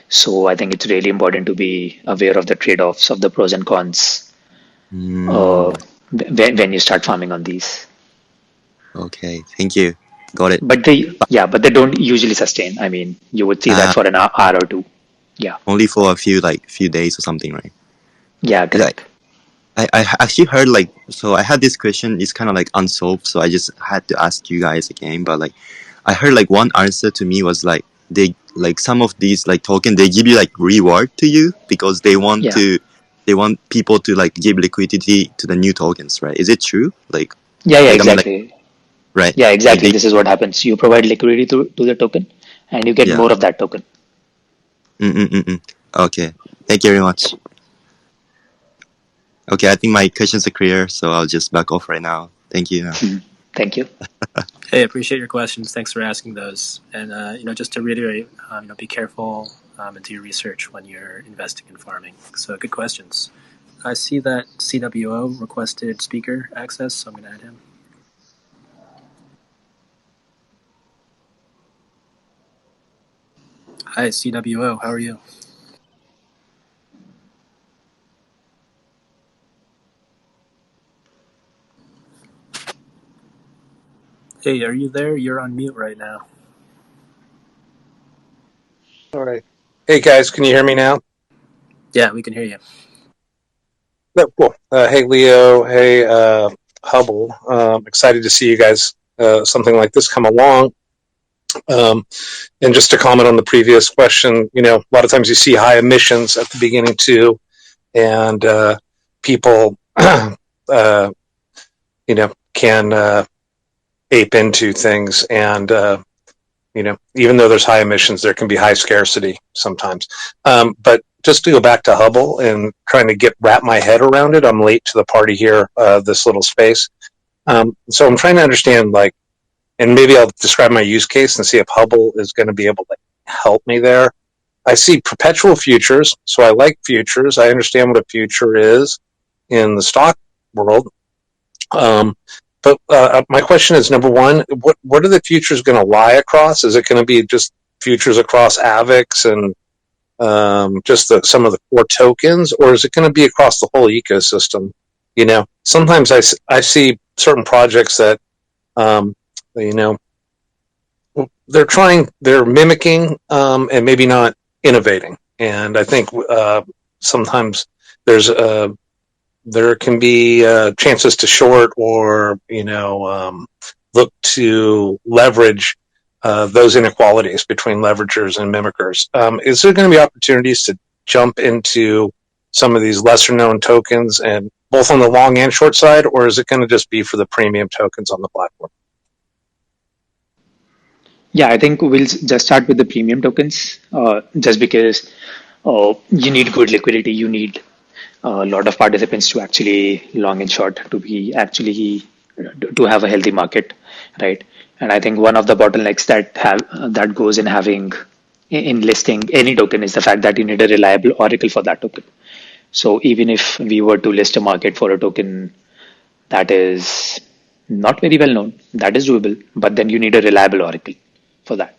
So I think it's really important to be aware of the trade-offs of the pros and cons Mm, when you start farming on these. okay, thank you. Got it. But they don't usually sustain. I mean, you would see that Uh, for an hour or two. Yeah, only for a few days or something, right? yeah, Like, correct. I actually heard like, so I had this question. It's kind of like unsolved, so I just had to ask you guys again. But like, I heard like one answer to me was like they like some of these like token they give you like reward to you because Yeah, they want people to like give liquidity to the new tokens, right? Is it true? yeah, Like I mean like exactly. right Yeah, like exactly. they This is what happens. You provide liquidity to the token, and you get yeah. more of that token. Mm-mm-mm-mm. Okay, thank you very much. Okay, I think my questions are clear, so I'll just back off right now. Thank you. Thank you. Hey, appreciate your questions. Thanks for asking those. And just to reiterate, be careful and do your research when you're investing in farming. So, good questions. I see that CWO requested speaker access, so I'm going to add him. Hi, CWO. How are you? Hey, are you there? You're on mute right now. All right. Hey guys, can you hear me now? Yeah, we can hear you. No, cool. Hey Leo. Hey Hubble. Excited to see you guys. Something like this come along. And just to comment on the previous question, a lot of times you see high emissions at the beginning too, and people, can ape into things, and even though there's high emissions, there can be high scarcity sometimes. But just to go back to Hubble and trying to wrap my head around it, I'm late to the party here, this little space. So I'm trying to understand, and maybe I'll describe my use case and see if Hubble is going to be able to help me there. I see perpetual futures, so I like futures. I understand what a future is in the stock world. But my question is, number one, what are the futures going to lie across? Is it going to be just futures across AVIX and just some of the core tokens, or is it going to be across the whole ecosystem? Sometimes I see certain projects that, you know, they're mimicking and maybe not innovating. And I think sometimes there can be chances to short or look to leverage those inequalities between leveragers and mimickers. Is there going to be opportunities to jump into some of these lesser known tokens, and both on the long and short side, or is it going to just be for the premium tokens on the platform? Yeah, I think we'll just start with the premium tokens, just because you need good liquidity. You need a lot of participants to actually long and short to be actually to have a healthy market, right? And I think one of the bottlenecks that goes in having in listing any token is the fact that you need a reliable oracle for that token. So even if we were to list a market for a token that is not very well known, that is doable, but then you need a reliable oracle for that,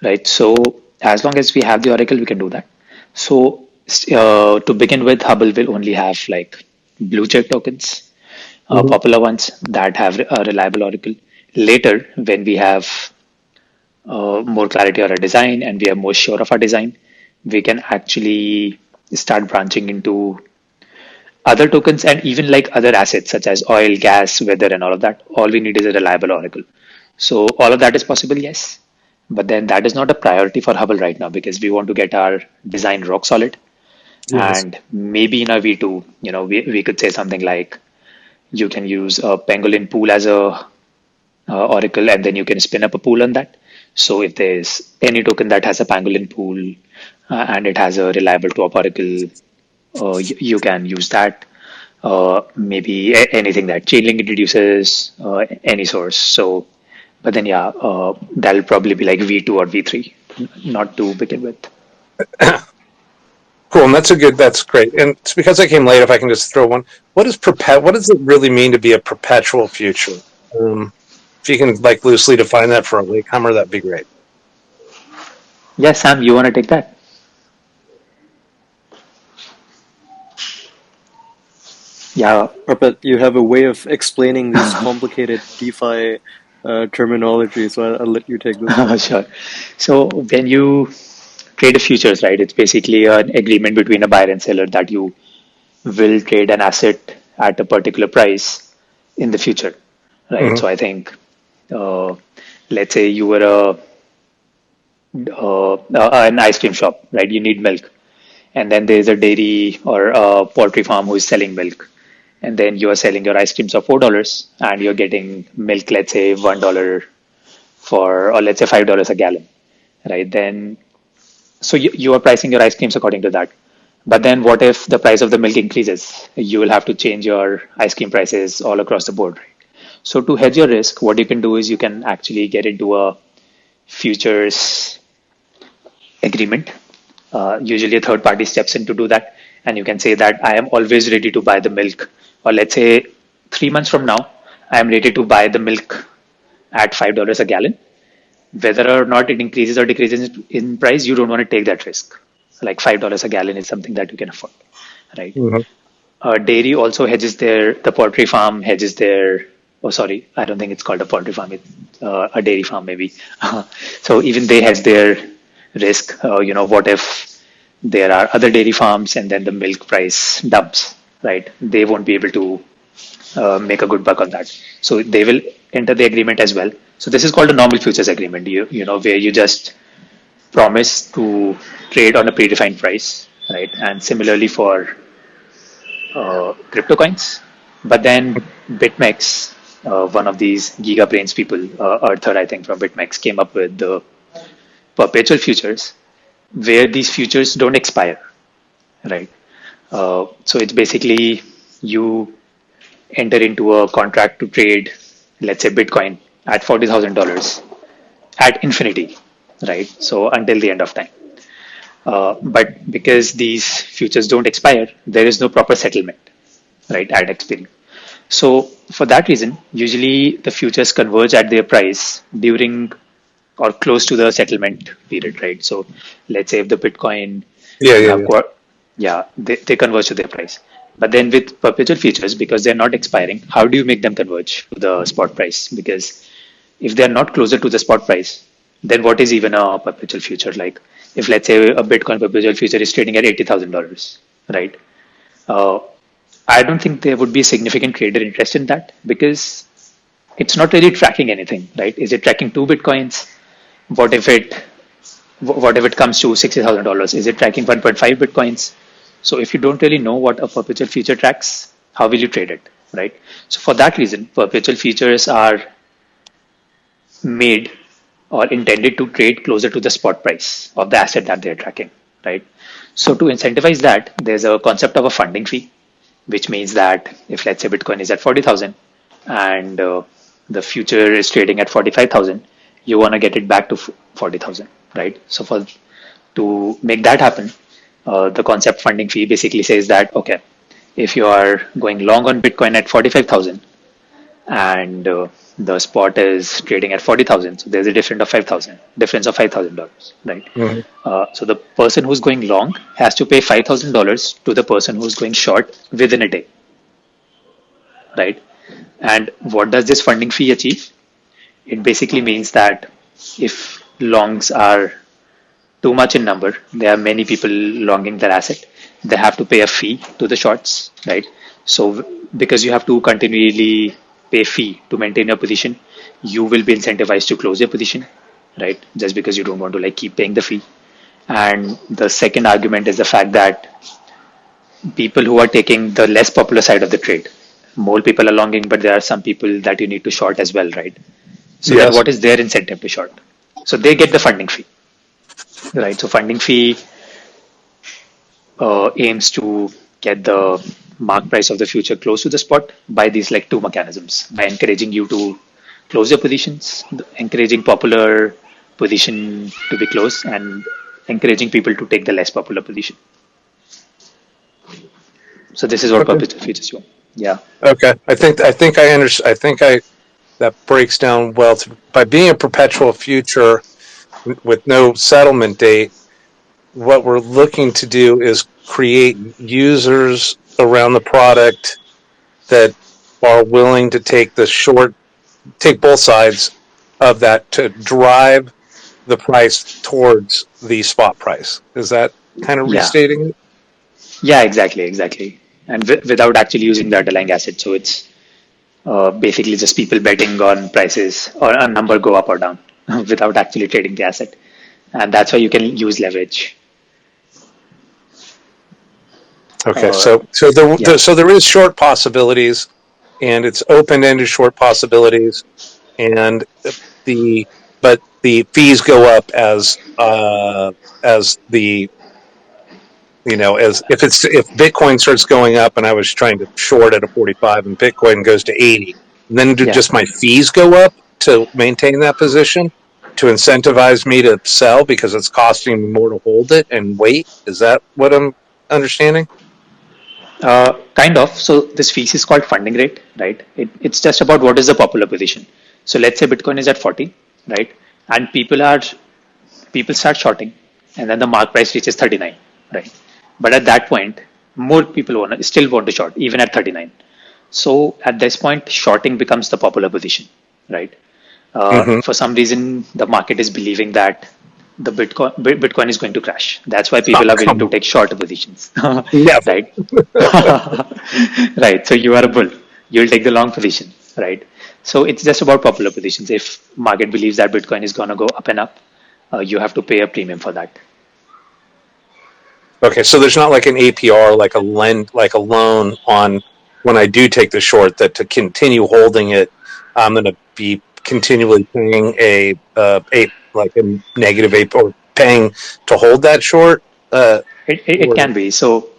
right? So as long as we have the oracle, we can do that. So to begin with, Hubble will only have like blue chip tokens, Mm-hmm. popular ones that have a reliable oracle. Later, when we have more clarity on our design and we are more sure of our design, we can actually start branching into other tokens and even like other assets such as oil, gas, weather, and all of that. All we need is a reliable oracle. So all of that is possible, yes. But then that is not a priority for Hubble right now because we want to get our design rock solid. Yes. And maybe in a V2, we could say something like you can use a Pangolin pool as a oracle, and then you can spin up a pool on that. So if there's any token that has a Pangolin pool and it has a reliable top oracle, you can use that. Maybe anything that Chainlink introduces, any source. So, but then yeah, that'll probably be like V2 or V3, not to begin with. Cool, and that's great. And it's because I came late, if I can just throw one. What does it really mean to be a perpetual future? If you can loosely define that for a latecomer, that'd be great. Yeah, Sam, you want to take that? Yeah, Arpit, you have a way of explaining these complicated DeFi terminology, so I'll let you take this one. sure. So when you trade a futures, right, it's basically an agreement between a buyer and seller that you will trade an asset at a particular price in the future, right? Hmm. So I think, uh, let's say you were an ice cream shop, right? You need milk, and then there's a dairy or a poultry farm who is selling milk, and then you are selling your ice creams for $4, and you're getting milk, let's say $1 for, or let's say $5 a gallon, right? Then so you are pricing your ice creams according to that. But then what if the price of the milk increases? You will have to change your ice cream prices all across the board. Right? So to hedge your risk, what you can do is you can actually get into a futures agreement. Usually a third party steps in to do that. And you can say that I am always ready to buy the milk. Or let's say 3 months from now, I am ready to buy the milk at $5 a gallon. Whether or not it increases or decreases in price, you don't want to take that risk. Like $5 a gallon is something that you can afford, right? Hmm. Dairy also hedges the poultry farm hedges their, oh, sorry, I don't think it's called a poultry farm, it's a dairy farm maybe. So even they hedge their risk. What if there are other dairy farms and then the milk price dumps, right? They won't be able to make a good buck on that. So they will enter the agreement as well. So this is called a normal futures agreement, where you just promise to trade on a predefined price, right? And similarly for crypto coins. But then BitMEX, one of these Giga Brains people, Arthur, I think from BitMEX, came up with the perpetual futures, where these futures don't expire, right? So it's basically you enter into a contract to trade, let's say Bitcoin at $40,000 at infinity, right? So until the end of time. But because these futures don't expire, there is no proper settlement, right, at expiry. So for that reason, usually the futures converge at their price during or close to the settlement period, right? So let's say if the Bitcoin, Yeah, you yeah, have, yeah. yeah, they converge to their price. But then with perpetual futures, because they're not expiring, how do you make them converge to the spot price? Because if they're not closer to the spot price, then what is even a perpetual future? Like if let's say a Bitcoin perpetual future is trading at $80,000, right? Uh, I don't think there would be a significant trader interest in that because it's not really tracking anything, right? Is it tracking two Bitcoins? What if it what if it comes to $60,000? Is it tracking 1.5 Bitcoins? So if you don't really know what a perpetual future tracks, how will you trade it, right? So for that reason, perpetual futures are made or intended to trade closer to the spot price of the asset that they're tracking, right? So to incentivize that, there's a concept of a funding fee, which means that if let's say Bitcoin is at 40,000 and the future is trading at 45,000, you want to get it back to 40,000, right? So for to make that happen, the concept funding fee basically says that okay, if you are going long on Bitcoin at 45,000 and the spot is trading at 40,000, so there's a difference of $5,000, right? Hmm. So the person who's going long has to pay $5,000 to the person who's going short within a day, right? And what does this funding fee achieve? It basically means that if longs are too much in number, there are many people longing their asset, they have to pay a fee to the shorts, right? So because you have to continually pay fee to maintain your position, you will be incentivized to close your position, right? Just because you don't want to like keep paying the fee. And the second argument is the fact that people who are taking the less popular side of the trade, more people are longing, but there are some people that you need to short as well, right? So then Yes. what is their incentive to short? So they get the funding fee, right? So funding fee aims to get the mark price of the future close to the spot by these like two mechanisms, by encouraging you to close your positions, encouraging popular position to be closed, and encouraging people to take the less popular position. So this is what Okay. perpetual futures do. Yeah. Okay. I think I understand. I think I that breaks down well. By being a perpetual future with no settlement date, what we're looking to do is create users around the product that are willing to take both sides of that to drive the price towards the spot price. Is that kind of Yeah. restating it? Yeah, exactly. And without actually using the underlying asset. So it's basically just people betting on prices or a number go up or down without actually trading the asset. And that's why you can use leverage. Okay, Uh, so yeah, there is short possibilities, and it's open-ended short possibilities, and but the fees go up as the as if Bitcoin starts going up and I was trying to short at a 45 and Bitcoin goes to 80, and then do yeah. just my fees go up to maintain that position to incentivize me to sell because it's costing me more to hold it and wait. Is that what I'm understanding? Kind of. So this fees is called funding rate, right? It's just about what is the popular position. So let's say Bitcoin is at 40, right? And people start shorting, and then the mark price reaches 39, right? But at that point, more people still want to short, even at 39. So at this point, shorting becomes the popular position, right? Mm-hmm. For some reason, the market is believing that the Bitcoin is going to crash. That's why Oh, people are willing come to on. take short positions, Never. right? Right. So you are a bull. You'll take the long position, right? So it's just about popular positions. If market believes that Bitcoin is going to go up and up, you have to pay a premium for that. Okay, so there's not like an APR, like a loan on when I do take the short that to continue holding it, I'm going to be continually paying a like a negative eight or paying to hold that short. It Or can be. So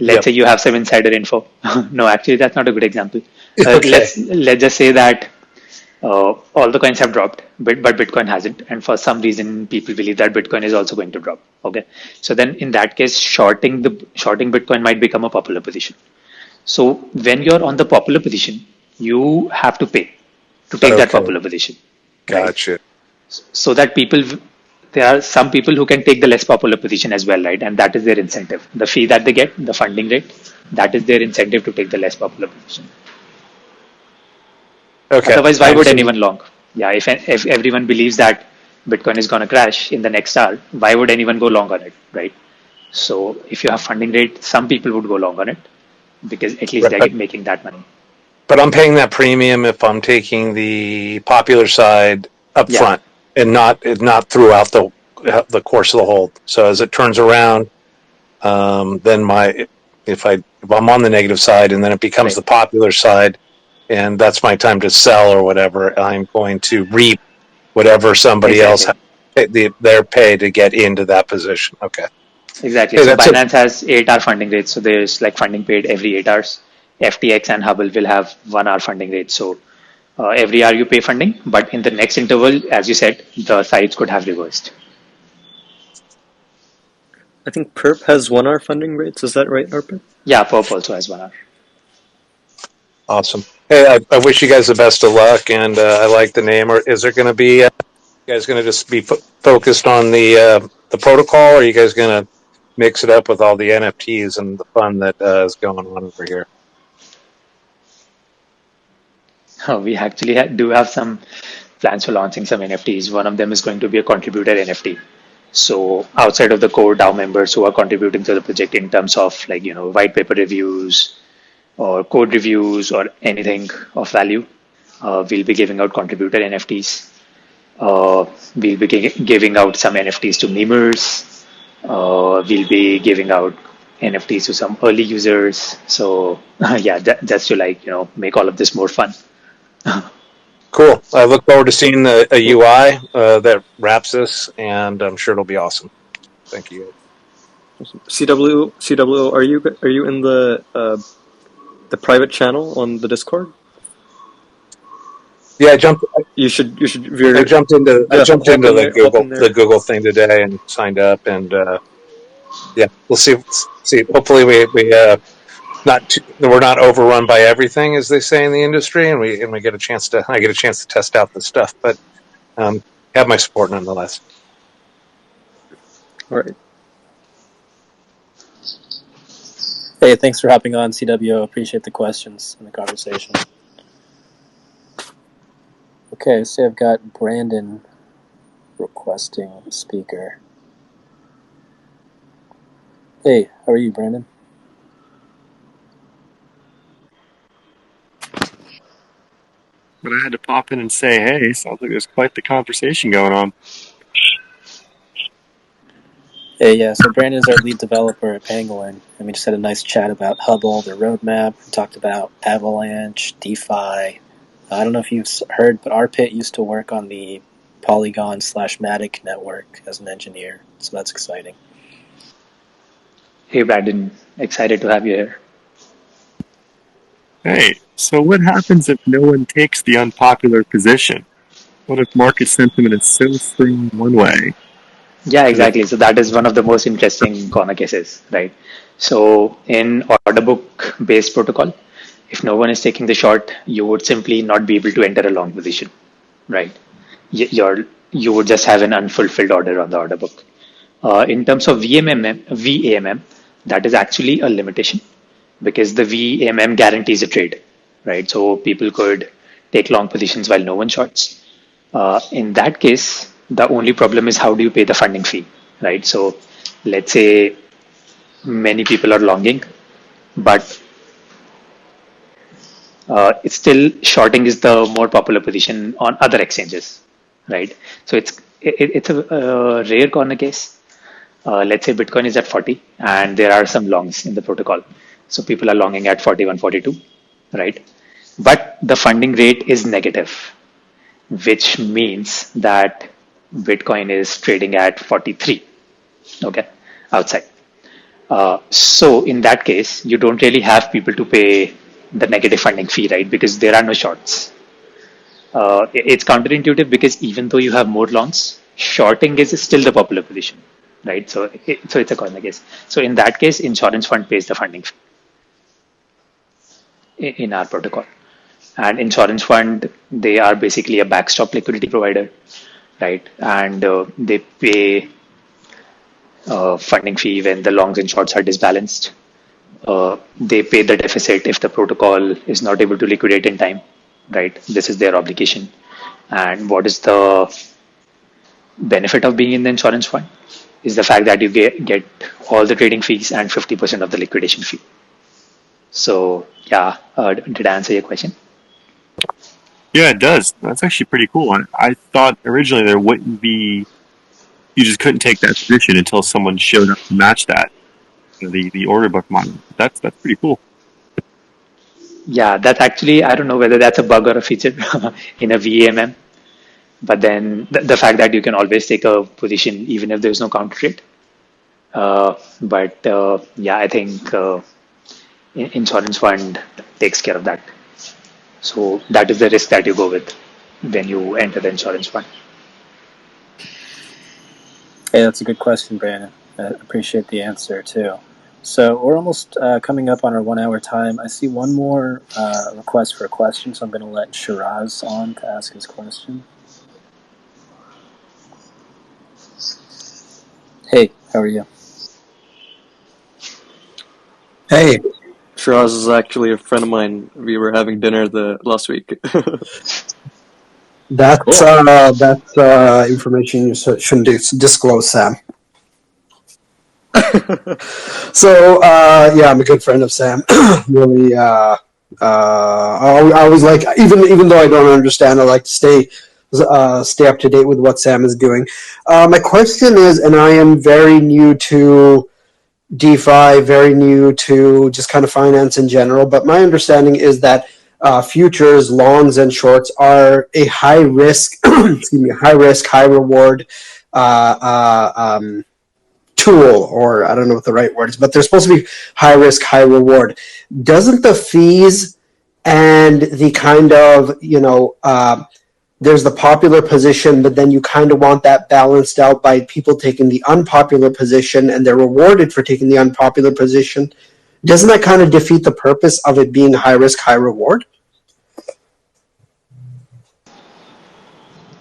let's yep. say you have some insider info. No, actually, that's not a good example. Okay. Let's just say that all the coins have dropped, but Bitcoin hasn't, and for some reason, people believe that Bitcoin is also going to drop. Okay, so then in that case, shorting Bitcoin might become a popular position. So when you're on the popular position, you have to pay to take that Okay. popular position, right? Gotcha. So that there are some people who can take the less popular position as well, right? And that is their incentive. The fee that they get, the funding rate, that is their incentive to take the less popular position. Okay. Otherwise, why I'm would seeing. anyone long? Yeah, if everyone believes that Bitcoin is going to crash in the next hour, why would anyone go long on it, right? So if you have funding rate, some people would go long on it because at least Right, they're making that money. but I'm paying that premium if I'm taking the popular side up Yeah, front and not throughout the course of the hold. So as it turns around, then if I'm on the negative side and then it becomes right. the popular side, and that's my time to sell or whatever, I'm going to reap whatever somebody else Exactly. their pay to get into that position. Okay, Exactly. hey, So that's it. Binance has 8 hour funding rates. So there's like funding paid every 8 hours. FTX and Hubble will have 1 hour funding rate. So every hour you pay funding, but in the next interval, as you said, the sides could have reversed. I think Perp has 1 hour funding rates. Is that right, Arpit? Yeah, Perp also has 1 hour. Awesome. Hey, I wish you guys the best of luck, and I like the name. Or is there going to be? You guys going to just be focused on the protocol, or are you guys going to mix it up with all the NFTs and the fun that is going on over here? We actually do have some plans for launching some NFTs. One of them is going to be a contributor NFT. So outside of the core DAO members who are contributing to the project in terms of like, white paper reviews or code reviews or anything of value, we'll be giving out contributor NFTs. We'll be giving out some NFTs to memers. We'll be giving out NFTs to some early users. So yeah, just to make all of this more fun. Cool. I look forward to seeing a Cool. UI that wraps this, and I'm sure it'll be awesome. Thank you. CW, are you in the private channel on the Discord? Yeah, I We're jumped into yeah, hop in the there, hop in there. Google thing today and signed up, and yeah, we'll see. See, hopefully we're not overrun by everything, as they say in the industry, and we get a chance to I get a chance to test out the stuff, but have my support nonetheless. All right. Hey, thanks for hopping on, CWO. Appreciate the questions and the conversation. Okay, so I've got Brandon requesting speaker. Hey, how are you, Brandon? But I had to pop in and say, hey, sounds like there's quite the conversation going on. Hey, yeah, so Brandon's our lead developer at Pangolin, and we just had a nice chat about Hubble, their roadmap. We talked about Avalanche, DeFi. I don't know if you've heard, but Arpit used to work on the Polygon/Matic network as an engineer, so that's exciting. Hey, Brandon, excited to have you here. Hey, so what happens if no one takes the unpopular position? What if market sentiment is so strong one way? Yeah, exactly. So that is one of the most interesting corner cases, right? So in order book based protocol, if no one is taking the short, you would simply not be able to enter a long position, right? You would just have an unfulfilled order on the order book. In terms of VAMM, that is actually a limitation because the VAMM guarantees a trade, right? So people could take long positions while no one shorts. In that case, the only problem is how do you pay the funding fee, right? So let's say many people are longing, but it's still shorting is the more popular position on other exchanges, right? So it's a rare corner case. Let's say Bitcoin is at 40 and there are some longs in the protocol. So people are longing at 41, 42, right? But the funding rate is negative, which means that Bitcoin is trading at 43, okay, outside. So in that case, you don't really have people to pay the negative funding fee, right? Because there are no shorts. It's counterintuitive because even though you have more longs, shorting is still the popular position, right? So it's a corner case. So in that case, insurance fund pays the funding fee in our protocol. And insurance fund, they are basically a backstop liquidity provider, right? And they pay funding fee when the longs and shorts are disbalanced. They pay the deficit if the protocol is not able to liquidate in time, right? This is their obligation. And what is the benefit of being in the insurance fund? Is the fact that you get all the trading fees and 50% of the liquidation fee. So, yeah, did I answer your question? Yeah, it does. That's actually pretty cool. I thought originally there wouldn't be, you just couldn't take that position until someone showed up to match that, the order book model. That's pretty cool. Yeah, that's actually, I don't know whether that's a bug or a feature in a VAMM, but then the fact that you can always take a position even if there's no counter trade. But yeah, I think insurance fund takes care of that. So that is the risk that you go with when you enter the insurance fund. Hey, that's a good question, Brandon. I appreciate the answer, too. So we're almost coming up on our 1 hour time. I see one more request for a question, so I'm going to let Shiraz on to ask his question. Hey, how are you? Hey. Shiraz is actually a friend of mine. We were having dinner last week. That's information you shouldn't disclose, Sam. So yeah, I'm a good friend of Sam. Really, I always like, even though I don't understand, I like to stay up to date with what Sam is doing. My question is, and I am very new to DeFi, very new to just kind of finance in general, but my understanding is that futures, longs, and shorts are a high risk, high risk, high reward tool, or I don't know what the right word is, but they're supposed to be high risk, high reward. Doesn't the fees and the kind of, there's the popular position, but then you kind of want that balanced out by people taking the unpopular position and they're rewarded for taking the unpopular position. Doesn't that kind of defeat the purpose of it being high risk, high reward?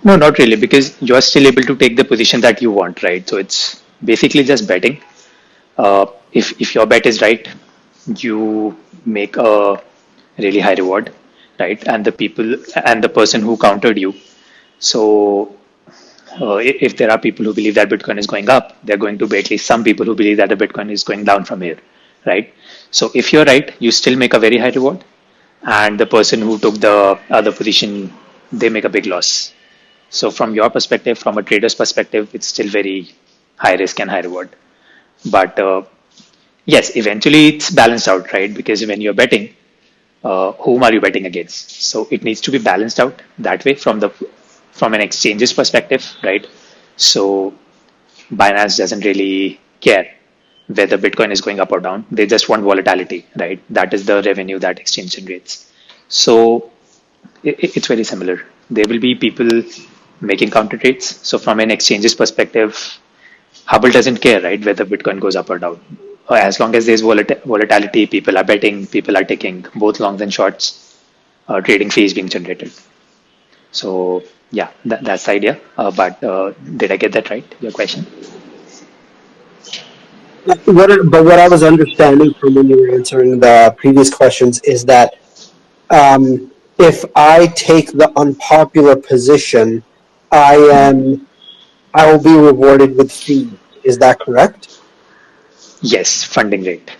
No, not really, because you are still able to take the position that you want, right? So it's basically just betting. If your bet is right, you make a really high reward, right? And the person who countered you. So if there are people who believe that Bitcoin is going up, there are going to be at least some people who believe that the Bitcoin is going down from here, right? So if you're right, you still make a very high reward, and the person who took the other position, they make a big loss. So from your perspective, from a trader's perspective, it's still very high risk and high reward. But yes, eventually it's balanced out, right? Because when you're betting, whom are you betting against? So it needs to be balanced out that way from an exchange's perspective, right? So Binance doesn't really care whether Bitcoin is going up or down. They just want volatility, right? That is the revenue that exchange generates. So it's very similar. There will be people making counter trades. So from an exchange's perspective, Hubble doesn't care, right, whether Bitcoin goes up or down. As long as there's volatility, people are betting, people are taking both longs and shorts, trading fees being generated. So yeah, that's the idea. But did I get that right? Your question? But what I was understanding from when you were answering the previous questions is that if I take the unpopular position, I will be rewarded with fees. Is that correct? Yes, funding rate.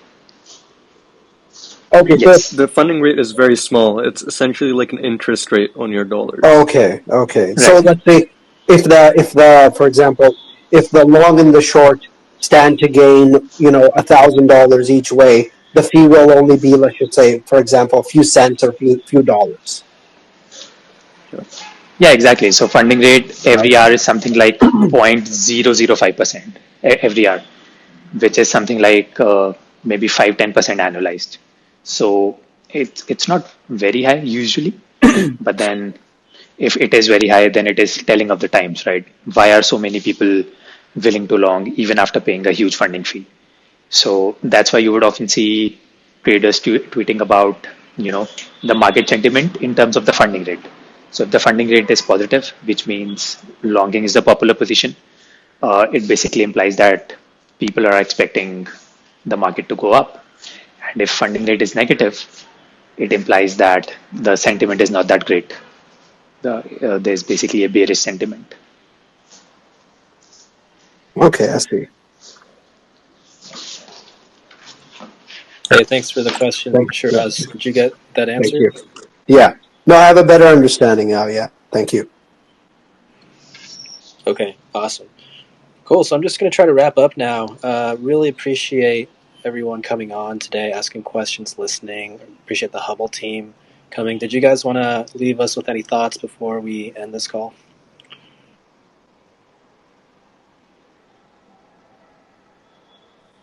Okay, Yes. The funding rate is very small. It's essentially like an interest rate on your dollars. okay. So Right. let's say if for example, if the long and the short stand to gain, $1,000 each way, the fee will only be, let's just say, for example, a few cents or few dollars. Yeah, exactly. So funding rate every Right. hour is something like 0.005% every hour, which is something like maybe 5-10% annualized. So it's not very high usually, but then if it is very high, then it is telling of the times, right? Why are so many people willing to long even after paying a huge funding fee? So that's why you would often see traders tweeting about, the market sentiment in terms of the funding rate. So if the funding rate is positive, which means longing is the popular position, it basically implies that people are expecting the market to go up. And if funding rate is negative, it implies that the sentiment is not that great. There's basically a bearish sentiment. Okay, I see. Hey, thanks for the question, Thank Shiraz. Did you get that answer? you. Yeah. No, I have a better understanding now. Yeah. Thank you. Okay, awesome. Cool. So I'm just going to try to wrap up now. Really appreciate everyone coming on today, asking questions, listening. Appreciate the Hubble team coming. Did you guys want to leave us with any thoughts before we end this call?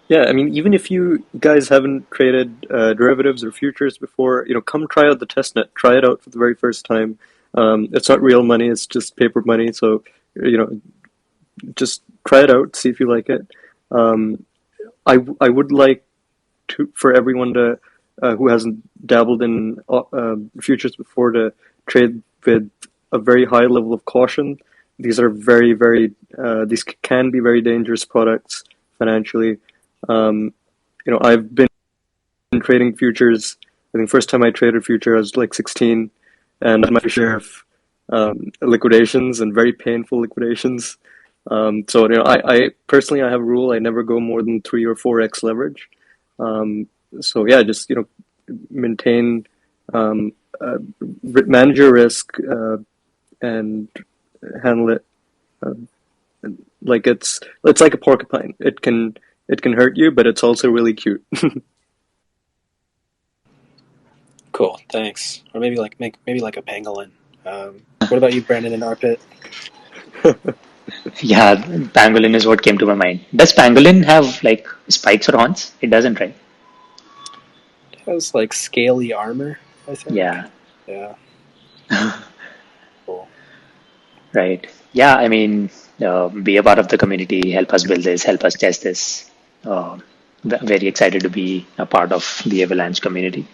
Yeah, I mean, even if you guys haven't traded derivatives or futures before, come try out the testnet. Try it out for the very first time. It's not real money; it's just paper money. So, just try it out, see if you like it. I would like for everyone to who hasn't dabbled in futures before to trade with a very high level of caution. These are very, very these can be very dangerous products financially. I've been trading futures. I think first time I traded future, I was like 16, and I had my share of liquidations and very painful liquidations. So I personally I have a rule: I never go more than 3 or 4x leverage. So yeah, just maintain, manage your risk, and handle it like it's like a porcupine. It can hurt you, but it's also really cute. Cool. Thanks. Or maybe like a pangolin. What about you, Brandon and Arpit? Yeah, pangolin is what came to my mind. Does pangolin have like spikes or horns? It doesn't, right? It has like scaly armor, I think. Yeah. Yeah. Cool. Right. Yeah, I mean, be a part of the community, help us build this, help us test this. Very excited to be a part of the Avalanche community.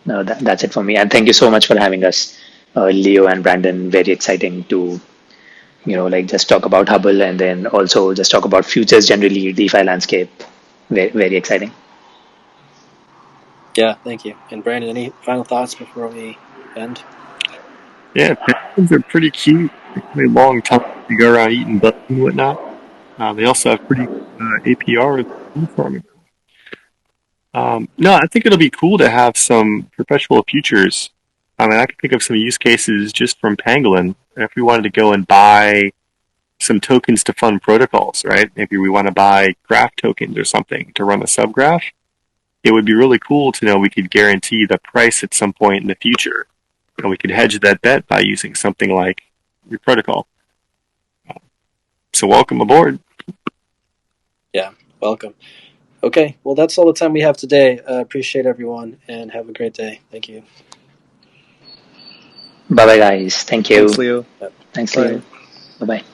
That's it for me. And thank you so much for having us, Leo and Brandon. Very exciting to, like just talk about Hubble and then also just talk about futures generally, DeFi landscape. Very, very exciting. Yeah, thank you. And Brandon, any final thoughts before we end? Yeah, penguins are pretty cute. They have a long tongue to go around eating bugs and whatnot. They also have pretty APR farming. No, I think it'll be cool to have some perpetual futures. I mean, I can think of some use cases just from Pangolin. If we wanted to go and buy some tokens to fund protocols, right? Maybe we want to buy graph tokens or something to run a subgraph. It would be really cool to know we could guarantee the price at some point in the future. And we could hedge that bet by using something like your protocol. So welcome aboard. Yeah, welcome. Okay, well, that's all the time we have today. Appreciate everyone, and have a great day. Thank you. Bye bye, guys. Thank you. Thanks, Leo. Thanks, Bye. Leo. Bye bye.